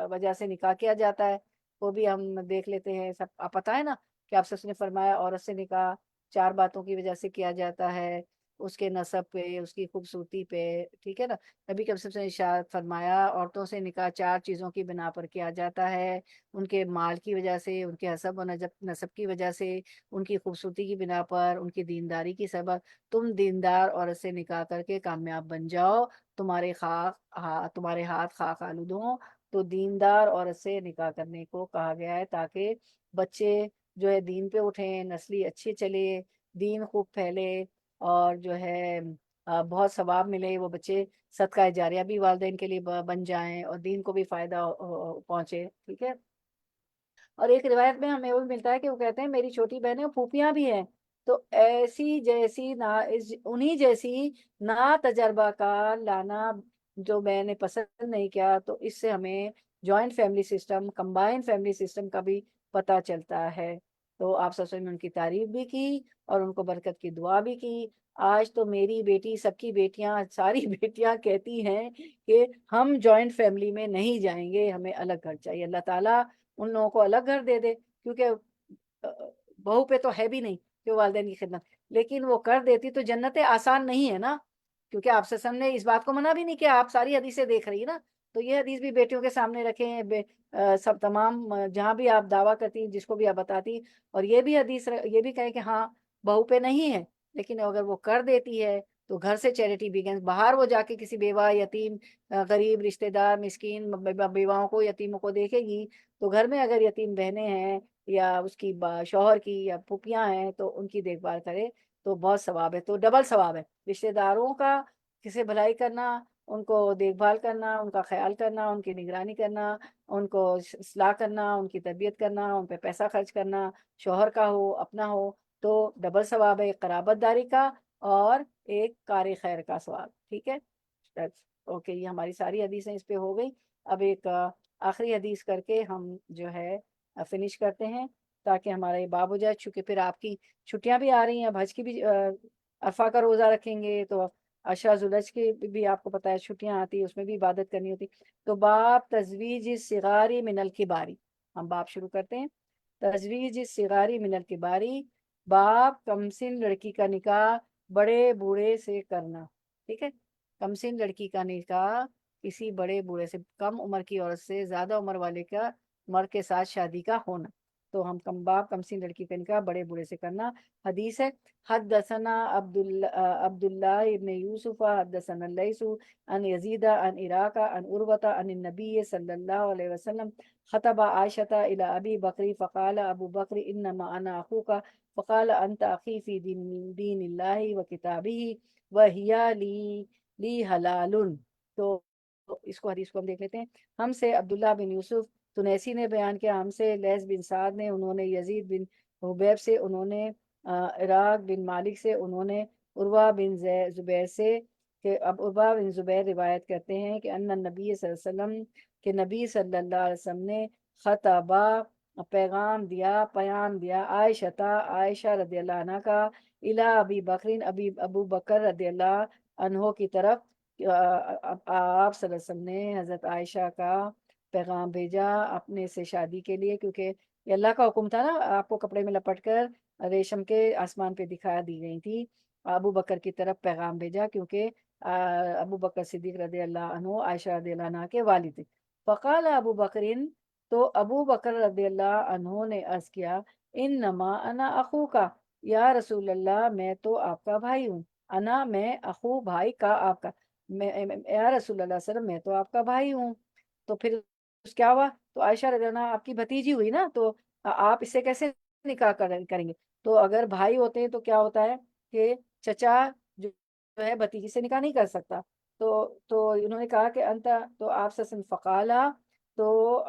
وجہ سے نکاح کیا جاتا ہے، وہ بھی ہم دیکھ لیتے ہیں، سب آپ پتہ ہے نا کہ آپ نے فرمایا عورت سے نکاح 4 باتوں کی وجہ سے کیا جاتا ہے، اس کے نسب پہ، اس کی خوبصورتی پہ، ٹھیک ہے نا۔ نبی کے نے ارشاد فرمایا عورتوں سے نکاح 4 چیزوں کی بنا پر کیا جاتا ہے، ان کے مال کی وجہ سے، ان کے حسب و نسب کی وجہ سے، ان کی خوبصورتی کی بنا پر، ان کی دینداری کی سبب۔ تم دیندار عورت سے نکاح کر کے کامیاب بن جاؤ، تمہارے ہاتھ خاک آلود ہوں۔ تو دیندار عورت سے نکاح کرنے کو کہا گیا ہے تاکہ بچے جو ہے دین پہ اٹھیں، نسلی اچھی چلے، دین خوب پھیلے، اور جو ہے بہت ثواب ملے، وہ بچے صدقہ جاریہ بھی والدین کے لیے بن جائیں اور دین کو بھی فائدہ پہنچے، ٹھیک ہے۔ اور ایک روایت میں ہمیں وہ بھی ملتا ہے کہ وہ کہتے ہیں میری چھوٹی بہنیں پھوپھیاں بھی ہیں، تو ایسی جیسی انہی جیسی نا تجربہ کار لانا جو میں نے پسند نہیں کیا۔ تو اس سے ہمیں joint family system, combine family system کا بھی پتہ چلتا ہے۔ تو آپ صلی اللہ علیہ وسلم نے ان کی تعریف بھی کی اور ان کو برکت کی دعا بھی کی۔ آج تو میری بیٹی، سب کی بیٹیاں، ساری بیٹیاں کہتی ہیں کہ ہم جوائنٹ فیملی میں نہیں جائیں گے، ہمیں الگ گھر چاہیے۔ اللہ تعالیٰ ان لوگوں کو الگ گھر دے دے، کیونکہ بہو پہ تو ہے بھی نہیں کہ والدین کی خدمت، لیکن وہ کر دیتی تو جنت آسان نہیں ہے نا، کیونکہ آپ سے نے اس بات کو منع بھی نہیں کیا، آپ ساری حدیثیں دیکھ رہی ہیں نا، تو یہ حدیث بھی بیٹیوں کے سامنے رکھیں، سب تمام جہاں بھی آپ دعویٰ کرتی، جس کو بھی آپ بتاتی، اور یہ بھی حدیث یہ بھی کہیں کہ ہاں بہو پہ نہیں ہے، لیکن اگر وہ کر دیتی ہے تو گھر سے چیریٹی بگنز، باہر وہ جا کے کسی بیوہ، یتیم، غریب رشتہ دار، مسکین بیواؤں کو، یتیموں کو دیکھے گی، تو گھر میں اگر یتیم بہنیں ہیں یا اس کی شوہر کی یا پھوپھیاں ہیں تو ان کی دیکھ بھال کرے تو بہت ثواب ہے، تو ڈبل ثواب ہے، رشتہ داروں کا کسی بھلائی کرنا، ان کو دیکھ بھال کرنا، ان کا خیال کرنا، ان کی نگرانی کرنا، ان کو اصلاح کرنا، ان کی تربیت کرنا، ان پہ پیسہ خرچ کرنا، شوہر کا ہو اپنا ہو، تو ڈبل ثواب ہے، ایک قرابت داری کا اور ایک کار خیر کا ثواب، ٹھیک ہے۔ اوکے، یہ ہماری ساری حدیثیں اس پہ ہو گئی۔ اب ایک آخری حدیث کر کے ہم جو ہے فنش کرتے ہیں تاکہ ہمارا یہ باب ہو جائے، چونکہ پھر آپ کی چھٹیاں بھی آ رہی ہیں، حج کی بھی، عرفہ کا روزہ رکھیں گے تو عشرہ ذوالحج کی بھی آپ کو پتہ ہے چھٹیاں آتی، اس میں بھی عبادت کرنی ہوتی۔ تو باب تزویج الصغار من الکبار، ہم باب شروع کرتے ہیں۔ تزویج الصغار من الکبار، باب کمسن لڑکی کا نکاح بڑے بوڑھے سے کرنا، ٹھیک ہے۔ کمسن لڑکی کا نکاح کسی بڑے بوڑھے سے، کم عمر کی عورت سے زیادہ عمر والے کا مرد کے ساتھ شادی کا ہونا، تو ہم باب کمسن لڑکی کا نکاح بڑے بوڑھے سے کرنا۔ حدیث ہے حدثنا عبداللہ ابن یوسف حدثنا اللیث عن یزید عن عراق عن عروۃ عن النبی صلی اللہ علیہ وسلم خطب عائشۃ الی ابی بکر فقال ابو بکر انما انا اخوک فقال انت اخی فی دین اللہ و کتابہ وہی لی حلال۔ تو اس کو حدیث کو ہم دیکھ لیتے ہیں۔ ہم سے عبداللہ بن یوسف تنیسی نے بیان کیا، ہم سے لیث بن سعد نے، انہوں نے یزید بن حبیب سے، انہوں نے عراق بن مالک سے، انہوں نے عروہ بن زبیر سے، کہ اب عروہ بن زبیر روایت کرتے ہیں کہ ان نبی صلی اللہ علیہ وسلم، کہ نبی صلی اللہ علیہ وسلم نے خطبہ پیغام دیا، پیام دیا عائشہ رضی اللہ عنہ کا، الا ابی بکرین ابو بکر رضی اللہ عنہ کی طرف۔ آپ صلی اللہ علیہ وسلم نے حضرت عائشہ کا پیغام بھیجا اپنے سے شادی کے لیے، کیونکہ یہ اللہ کا حکم تھا نا، آپ کو کپڑے میں لپٹ کر ریشم کے آسمان پہ دکھا دی گئی تھی۔ ابو بکر کی طرف پیغام بھیجا، کیونکہ ابو بکر صدیق رضی اللہ عنہ عائشہ رضی اللہ عنہ کے والد تھے۔ فقال ابو بکرین، تو ابو بکر رضی اللہ عنہ نے عرض کیا، انما انا اخو کا، یا رسول اللہ میں تو آپ کا بھائی ہوں، انا میں، اخو بھائی کا آپ کا، یا رسول اللہ صلی اللہ علیہ وسلم میں تو آپ کا بھائی ہوں۔ تو پھر کیا ہوا؟ تو عائشہ رضی اللہ عنہ آپ کی بھتیجی ہوئی نا، تو آپ اس سے کیسے نکاح کریں گے؟ تو اگر بھائی ہوتے ہیں تو کیا ہوتا ہے کہ چچا جو ہے بھتیجی سے نکاح نہیں کر سکتا۔ تو انہوں نے کہا کہ انت، تو آپ سے فقالا، تو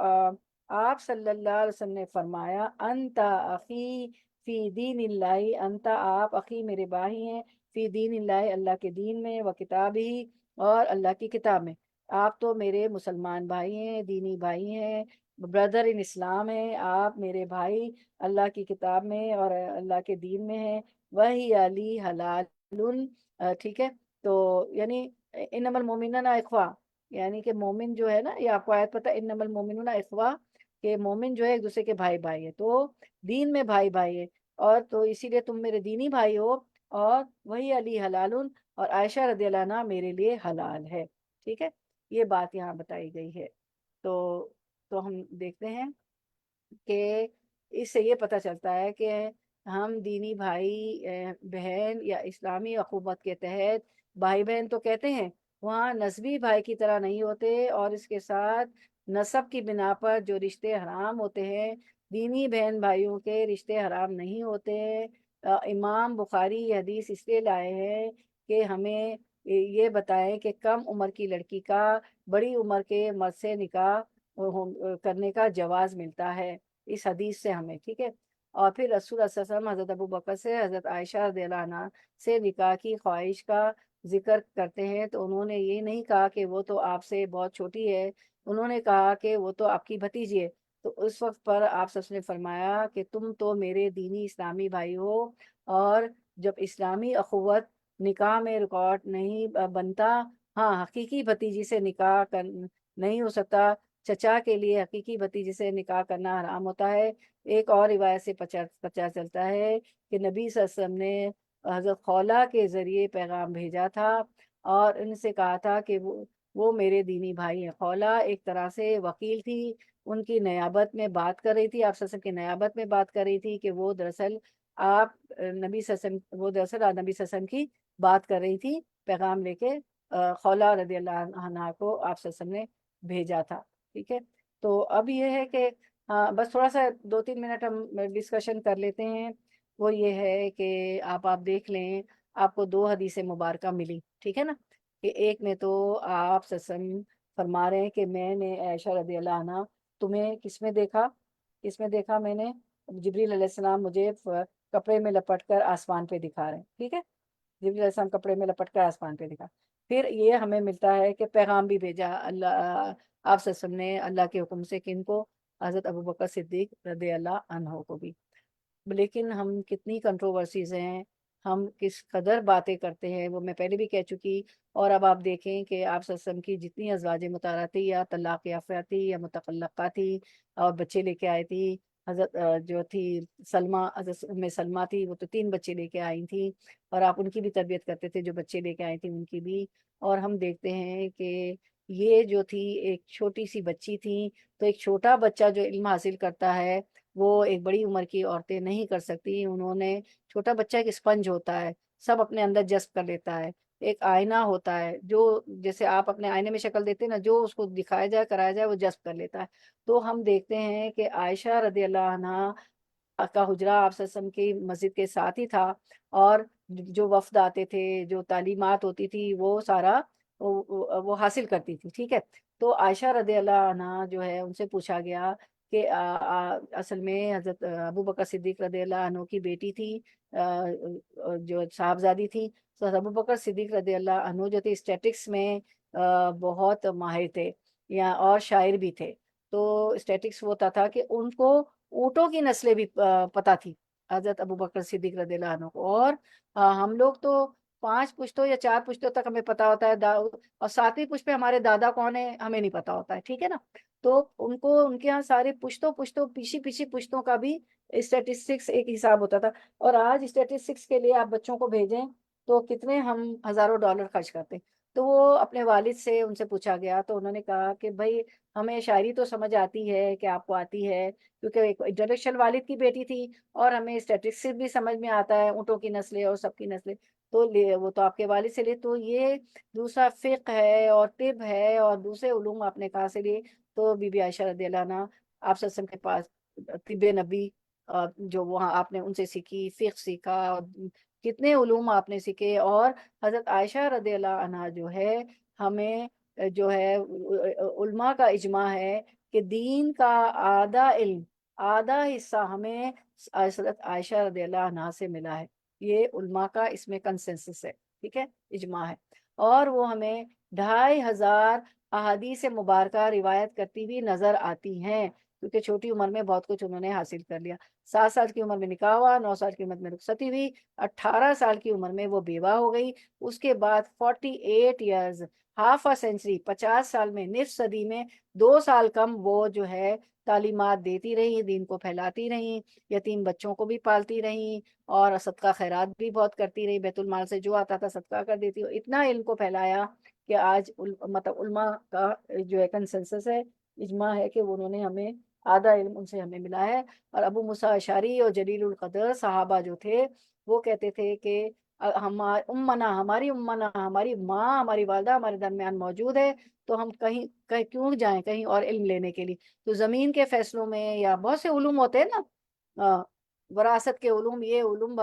آپ صلی اللہ علیہ وسلم نے فرمایا، انت اخی فی دین اللہ، انت آپ، اخی میرے بھائی ہیں، فی دین اللہ اللہ کے دین میں، و کتابی اور اللہ کی کتاب میں، آپ تو میرے مسلمان بھائی ہیں، دینی بھائی ہیں، بردر ان اسلام ہیں، آپ میرے بھائی اللہ کی کتاب میں اور اللہ کے دین میں ہیں، وہی علی حلال، ٹھیک ہے۔ تو یعنی انما المومنون اخوا، یعنی کہ مومن جو ہے نا، یہ آپ کو آیت پتہ، انما المومنون اخوا، کہ مومن جو ہے ایک دوسرے کے بھائی بھائی ہے، تو دین میں بھائی بھائی ہے، اور تو اسی لیے تم میرے دینی بھائی ہو، اور وہی علی حلال، اور عائشہ رضی اللہ عنہ میرے لیے حلال ہے، ٹھیک ہے۔ یہ بات یہاں بتائی گئی ہے۔ تو ہم دیکھتے ہیں کہ اس سے یہ پتہ چلتا ہے کہ ہم دینی بھائی بہن یا اسلامی اخوت کے تحت بھائی بہن تو کہتے ہیں، وہاں نسبی بھائی کی طرح نہیں ہوتے، اور اس کے ساتھ نسب کی بنا پر جو رشتے حرام ہوتے ہیں، دینی بہن بھائیوں کے رشتے حرام نہیں ہوتے ہیں۔ امام بخاری یہ حدیث اس لیے لائے ہیں کہ ہمیں یہ بتائیں کہ کم عمر کی لڑکی کا بڑی عمر کے مرد سے نکاح کرنے کا جواز ملتا ہے اس حدیث سے ہمیں، ٹھیک ہے۔ اور پھر رسول اللہ صلی اللہ علیہ وسلم حضرت ابو بکر سے حضرت عائشہ رضی اللہ عنہ سے نکاح کی خواہش کا ذکر کرتے ہیں، تو انہوں نے یہ نہیں کہا کہ وہ تو آپ سے بہت چھوٹی ہے، انہوں نے کہا کہ وہ تو آپ کی بھتیجی ہے۔ تو اس وقت پر آپ سب نے فرمایا کہ تم تو میرے دینی اسلامی بھائی ہو، اور جب اسلامی اخوت نکاح میں ریکارڈ نہیں بنتا، ہاں حقیقی بھتیجی سے نکاح نہیں ہو سکتا، چچا کے لیے حقیقی بھتیجی سے نکاح کرنا حرام ہوتا ہے۔ ایک اور روایت سے پتہ چلتا ہے کہ نبی صلی اللہ علیہ وسلم نے حضرت خولہ کے ذریعے پیغام بھیجا تھا، اور ان سے کہا تھا کہ وہ میرے دینی بھائی ہیں۔ خولہ ایک طرح سے وکیل تھی، ان کی نیابت میں بات کر رہی تھی، آپ صلی اللہ علیہ وسلم کی نیابت میں بات کر رہی تھی کہ وہ دراصل نبی صلی اللہ علیہ وسلم، وہ دراصل نبی صلی اللہ علیہ وسلم کی بات کر رہی تھی، پیغام لے کے خولہ رضی اللہ عنہا کو آپ صلی اللہ علیہ وسلم نے بھیجا تھا، ٹھیک ہے۔ تو اب یہ ہے کہ بس تھوڑا سا 2-3 منٹ ہم ڈسکشن کر لیتے ہیں۔ وہ یہ ہے کہ آپ دیکھ لیں، آپ کو 2 حدیث مبارکہ ملی، ٹھیک ہے نا، کہ ایک میں تو آپ صلی اللہ علیہ وسلم فرما رہے ہیں کہ میں نے عائشہ رضی اللہ عنہ تمہیں کس میں دیکھا میں نے، جبریل علیہ السلام مجھے کپڑے میں لپٹ کر آسمان پہ دکھا رہے ہیں، ٹھیک ہے، جبریل علیہ السلام کپڑے میں لپٹ کر آسمان پہ دکھا۔ پھر یہ ہمیں ملتا ہے کہ پیغام بھی بھیجا اللہ آپ صلی اللہ علیہ وسلم نے اللہ کے حکم سے، کن کو؟ حضرت ابو بکر صدیق رضی اللہ عنہ کو بھی۔ لیکن ہم کتنی کنٹروورسیز ہیں، ہم کس قدر باتیں کرتے ہیں، وہ میں پہلے بھی کہہ چکی۔ اور اب آپ دیکھیں کہ آپ صلی اللہ علیہ وسلم کی جتنی ازواج مطہرہ تھی، یا طلاق یافتہ تھی یا متطلقہ تھی اور بچے لے کے آئی تھی، حضرت جو تھی سلمہ، حضرت سلمہ تھی، وہ تو 3 بچے لے کے آئی تھیں، اور آپ ان کی بھی تربیت کرتے تھے، جو بچے لے کے آئی تھیں ان کی بھی۔ اور ہم دیکھتے ہیں کہ یہ جو تھی ایک چھوٹی سی بچی تھی، تو ایک چھوٹا بچہ جو علم حاصل کرتا ہے وہ ایک بڑی عمر کی عورتیں نہیں کر سکتی۔ انہوں نے، چھوٹا بچہ ایک اسپنج ہوتا ہے، سب اپنے اندر جذب کر لیتا ہے، ایک آئینہ ہوتا ہے، جو جیسے آپ اپنے آئینے میں شکل دیتے ہیں نا، جو اس کو دکھایا جائے کرایا جائے وہ جذب کر لیتا ہے۔ تو ہم دیکھتے ہیں کہ عائشہ رضی اللہ عنہا کا حجرہ آپ صلی اللہ علیہ وسلم کی مسجد کے ساتھ ہی تھا، اور جو وفد آتے تھے، جو تعلیمات ہوتی تھی، وہ سارا وہ حاصل کرتی تھی، ٹھیک ہے۔ تو عائشہ رضی اللہ عنہا جو ہے، ان سے پوچھا گیا کہ اصل میں حضرت ابو بکر صدیق رضی اللہ عنہ کی بیٹی تھی، جو صاحبزادی تھی، تو ابو بکر صدیق رضی اللہ عنہ جو تھے اسٹیٹکس میں بہت ماہر تھے، اور شاعر بھی تھے۔ تو اسٹیٹکس وہ ہوتا تھا کہ ان کو اونٹوں کی نسلیں بھی پتہ تھی حضرت ابو بکر صدیق رضی اللہ عنہ کو، اور ہم لوگ تو 5 پشتوں یا 4 پشتوں تک ہمیں پتا ہوتا ہے، اور 7ویں پشت پہ ہمارے دادا کون ہے ہمیں نہیں پتا ہوتا ہے، ٹھیک ہے نا. تو ان کے ہاں سارے پشتوں پیچھے پشتوں کا بھی اسٹیٹسٹکس ایک حساب ہوتا تھا. اور آج اسٹیٹسٹکس کے لیے آپ بچوں کو بھیجیں تو کتنے ہم ہزاروں ڈالر خرچ کرتے ہیں. تو وہ اپنے والد سے ان سے پوچھا گیا تو انہوں نے کہا کہ بھائی ہمیں شاعری تو سمجھ آتی ہے کہ آپ کو آتی ہے، کیونکہ ایک انٹلیکچوئل والد کی بیٹی تھی، اور ہمیں اسٹیٹسٹکس بھی سمجھ میں آتا ہے، اونٹوں کی نسلیں اور سب کی نسلیں. تو وہ تو آپ کے والد سے لیے، تو یہ دوسرا فقہ ہے اور طب ہے اور دوسرے علوم آپ نے کہاں سے لیے. تو بی بی عائشہ رضی اللہ عنہ آپ صلی اللہ علیہ وسلم کے پاس طب نبی جو وہاں آپ نے ان سے سیکھی، فقہ سیکھا، اور کتنے علوم آپ نے سیکھے. اور حضرت عائشہ رضی اللہ عنہ جو ہے ہمیں جو ہے علماء کا اجماع ہے کہ دین کا آدھا حصہ ہمیں حضرت عائشہ رضی اللہ عنہ سے ملا ہے. یہ علماء کا اس میں کنسنسس ہے، ٹھیک ہے، اجماع ہے. اور وہ ہمیں 2500 احادیث مبارکہ روایت کرتی ہوئی نظر آتی ہیں، کیونکہ چھوٹی عمر میں بہت کچھ انہوں نے حاصل کر لیا. 7 سال کی عمر میں نکاح ہوا، 9 سال کی عمر میں رخصتی ہوئی، 18 سال کی عمر میں وہ بیوہ ہو گئی. اس کے بعد 48 ایئرز، ہاف اے سینچری، 50 سال میں، نصف صدی میں 2 سال کم وہ جو ہے تعلیمات دیتی رہی، دین کو پھیلاتی رہی، یتیم بچوں کو بھی پالتی رہی، اور صدقہ خیرات بھی بہت کرتی رہی، بیت المال سے جو آتا تھا صدقہ کر دیتی. اتنا علم کو پھیلایا کہ آج مطلب علماء کا جو ہے کنسنسس ہے، اجماع ہے کہ انہوں نے ہمیں آدھا علم ان سے ہمیں ملا ہے. اور ابو موسیٰ اشعری اور جلیل القدر صحابہ جو تھے وہ کہتے تھے کہ ہماری ماں، ہماری والدہ ہمارے درمیان موجود ہے، تو ہم کہیں کیوں جائیں کہیں اور علم لینے کے لیے. تو زمین کے فیصلوں میں یا بہت سے علوم ہوتے ہیں نا، وراثت کے علوم، یہ علوم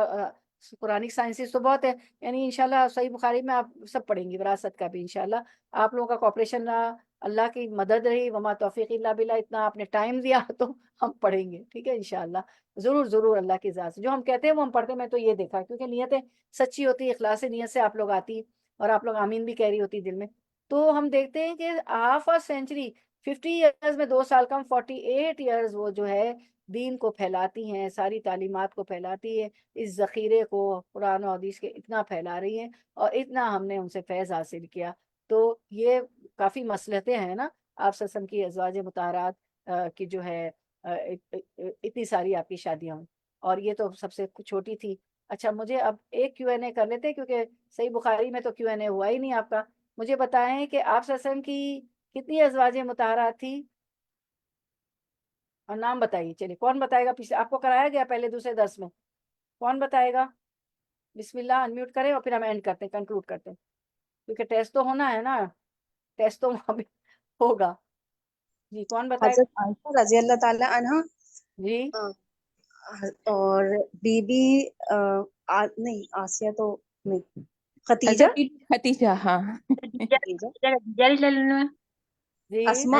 قرآنک سائنسز تو بہت ہے. یعنی انشاءاللہ صحیح بخاری میں آپ سب پڑھیں گی، وراثت کا بھی انشاءاللہ. آپ لوگوں کا کوپریشن رہا، اللہ کی مدد رہی، وما توفیق الا باللہ، اتنا آپ نے ٹائم دیا تو ہم پڑھیں گے، ٹھیک ہے انشاءاللہ. ضرور اللہ کی ذات سے جو ہم کہتے ہیں وہ ہم پڑھتے ہیں. میں تو یہ دیکھا کیونکہ نیتیں سچی ہوتی، اخلاص نیت سے آپ لوگ آتی، اور آپ لوگ آمین بھی کہہ رہی ہوتی دل میں. تو ہم دیکھتے ہیں کہ ہاف اے سینچری، 50 ایئرز میں 2 سال کم، 48 ایئرز وہ جو ہے دین کو پھیلاتی ہیں، ساری تعلیمات کو پھیلاتی ہے، اس ذخیرے کو قرآن و حدیث کے اتنا پھیلا رہی ہیں، اور اتنا ہم نے ان سے فیض حاصل کیا. تو یہ کافی مصلحتیں ہیں نا آپ صلی اللہ علیہ وسلم کی ازواج مطہرات کی جو ہے اتنی ساری آپ کی شادیاں ہوں، اور یہ تو سب سے چھوٹی تھی. اچھا مجھے اب ایک کیو این اے کر لیتے، کیونکہ صحیح بخاری میں تو کیو این اے ہوا ہی نہیں آپ کا. مجھے بتائیں کہ آپ صلی اللہ علیہ وسلم کی کتنی ازواج مطہرات تھی، اور نام بتائیے. چلیے کون بتائے گا؟ پیچھے آپ کو کرایا گیا پہلے دوسرے درس میں، کون بتائے گا؟ بسم اللہ، انمیوٹ کریں اور پھر ہم اینڈ کرتے ہیں، کنکلوڈ کرتے ہیں، کیونکہ ٹیسٹ تو ہونا ہے نا، ٹیسٹ تو وہاں بھی ہوگا. جی کون بتائے گا؟ حضرت عائشہ رضی اللہ تعالی عنہ، جی اور بی بی نہیں آسیہ تو نہیں، خدیجہ، ختیجہ، ہاں، خدیجہ، جی اسما،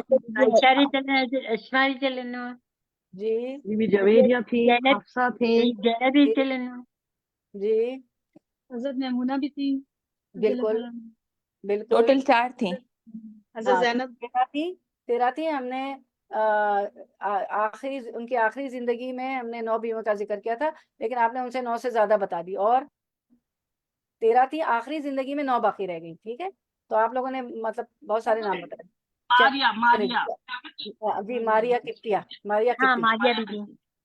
جی بی بی جویریہ تھی، حفصہ تھی، جی جی حضرت میمونہ بھی تھی، بالکل بالکل. ٹوٹل 4 تھیں. حضرت ہاں زینب. 13 تھی. ہم نے ان کی آخری زندگی میں ہم نے 9 بیویوں کا ذکر کیا تھا، لیکن آپ نے ان سے 9 سے زیادہ بتا دی، اور 13 تھی، آخری زندگی میں 9 باقی رہ گئی، ٹھیک ہے. تو آپ لوگوں نے مطلب بہت سارے نام بتائے. جی ماریا کپتیہ،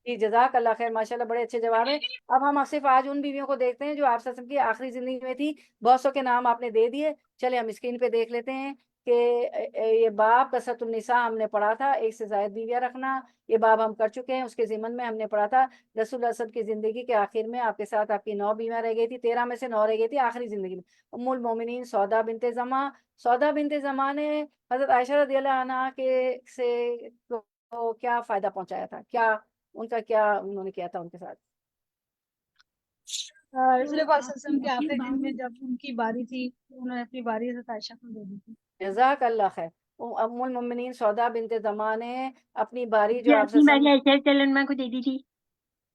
جی جزاک اللہ خیر، ماشاءاللہ بڑے اچھے جواب ہیں. اب ہم صرف آج ان بیویوں کو دیکھتے ہیں جو آپ وسلم کی آخری زندگی میں تھی. بہت سو کے نام آپ نے دے دیے. چلے ہم اسکرین پہ دیکھ لیتے ہیں کہ یہ باب کثرت النساء ہم نے پڑھا تھا، 1 سے زائد بیویاں رکھنا، یہ باب ہم کر چکے ہیں. اس کے ضمن میں ہم نے پڑھا تھا رسول اللہ صلی اللہ علیہ وسلم کی زندگی کے آخر میں آپ کے ساتھ آپ کی 9 بیویاں رہ گئی تھی، 13 میں سے 9 رہ گئی تھی آخری زندگی میں. ام المومنین سودا بنت زماں نے حضرت عائشہ رضی اللہ عنہ کے سے تو کیا فائدہ پہنچایا تھا، کیا ان کا کیا انہوں نے کیا تھا ان کے ساتھ؟ رسول پاک صلی اللہ علیہ وسلم کے آخری دن میں جب ان کی باری تھی، انہوں نے اپنی باری حضرت عائشہ کو دے دی تھی. جزاک اللہ خیر. ام المؤمنین سودا بنت زماں نے اپنی باری جو آپ سے کو دے دی تھی.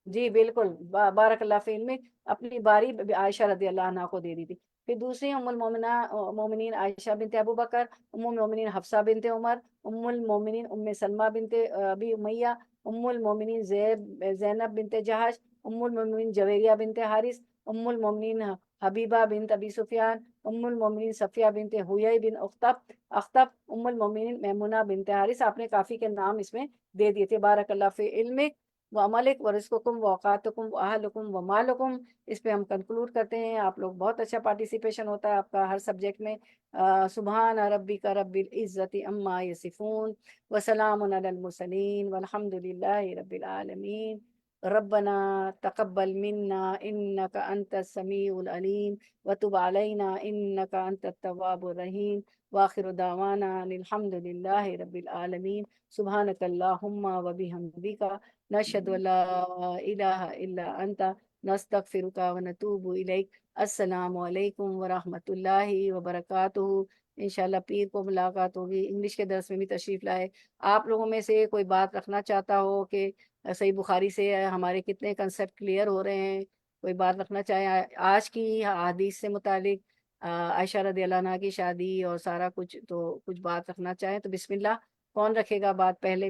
جی بالکل، بارک اللہ فی علمک، اپنی باری عائشہ رضی اللہ عنہ کو دے دی تھی. پھر دوسری ام المومنین عائشہ بنت ابو بکر، ام المومنین حفصہ بنت عمر، ام المومنین ام سلمہ بنت ابی امیہ، ام المومنین زینب بنت جہش، ام المومنین جویریہ بنت حارث، ام المومنین حبیبہ بنت ابی سفیان، ام المومنین صفیہ بنت حیی بن اخطب، ام المومنین میمونہ بنت حارث۔ آپ نے کافی کے نام اس میں دے دیے تھے۔ بارک اللہ فی علمک و عملک و رزقکم و اوقاتکم و اہلکم و مالکم۔ اس پہ ہم کنکلوڈ کرتے ہیں۔ آپ لوگ بہت اچھا پارٹیسپیشن ہوتا ہے آپ کا ہر سبجیکٹ میں۔ سبحان ربک رب العزت عما یصفون وسلام علی المرسلین والحمد للہ رب العالمین۔ ربنا تقبل منا انك انت السميع العليم وتب علينا انك انت التواب الرحيم واخر دعوانا الحمد لله رب العالمين سبحانك اللهم وبحمدك نشهد ان لا اله الا انت نستغفرك ونتوب اليك۔ السلام علیکم ورحمۃ اللہ وبرکاتہ۔ انشاءاللہ پیر کو ملاقات ہوگی۔ انگلش کے درس میں بھی تشریف لائے۔ آپ لوگوں میں سے کوئی بات رکھنا چاہتا ہو کہ صحیح بخاری سے ہمارے کتنے کنسیپٹ کلیئر ہو رہے ہیں، کوئی بات رکھنا چاہے آج کی حدیث سے متعلق، عائشہ رضی اللہ عنہ کی شادی اور سارا کچھ، تو کچھ بات رکھنا چاہیں تو بسم اللہ۔ کون رکھے گا بات پہلے؟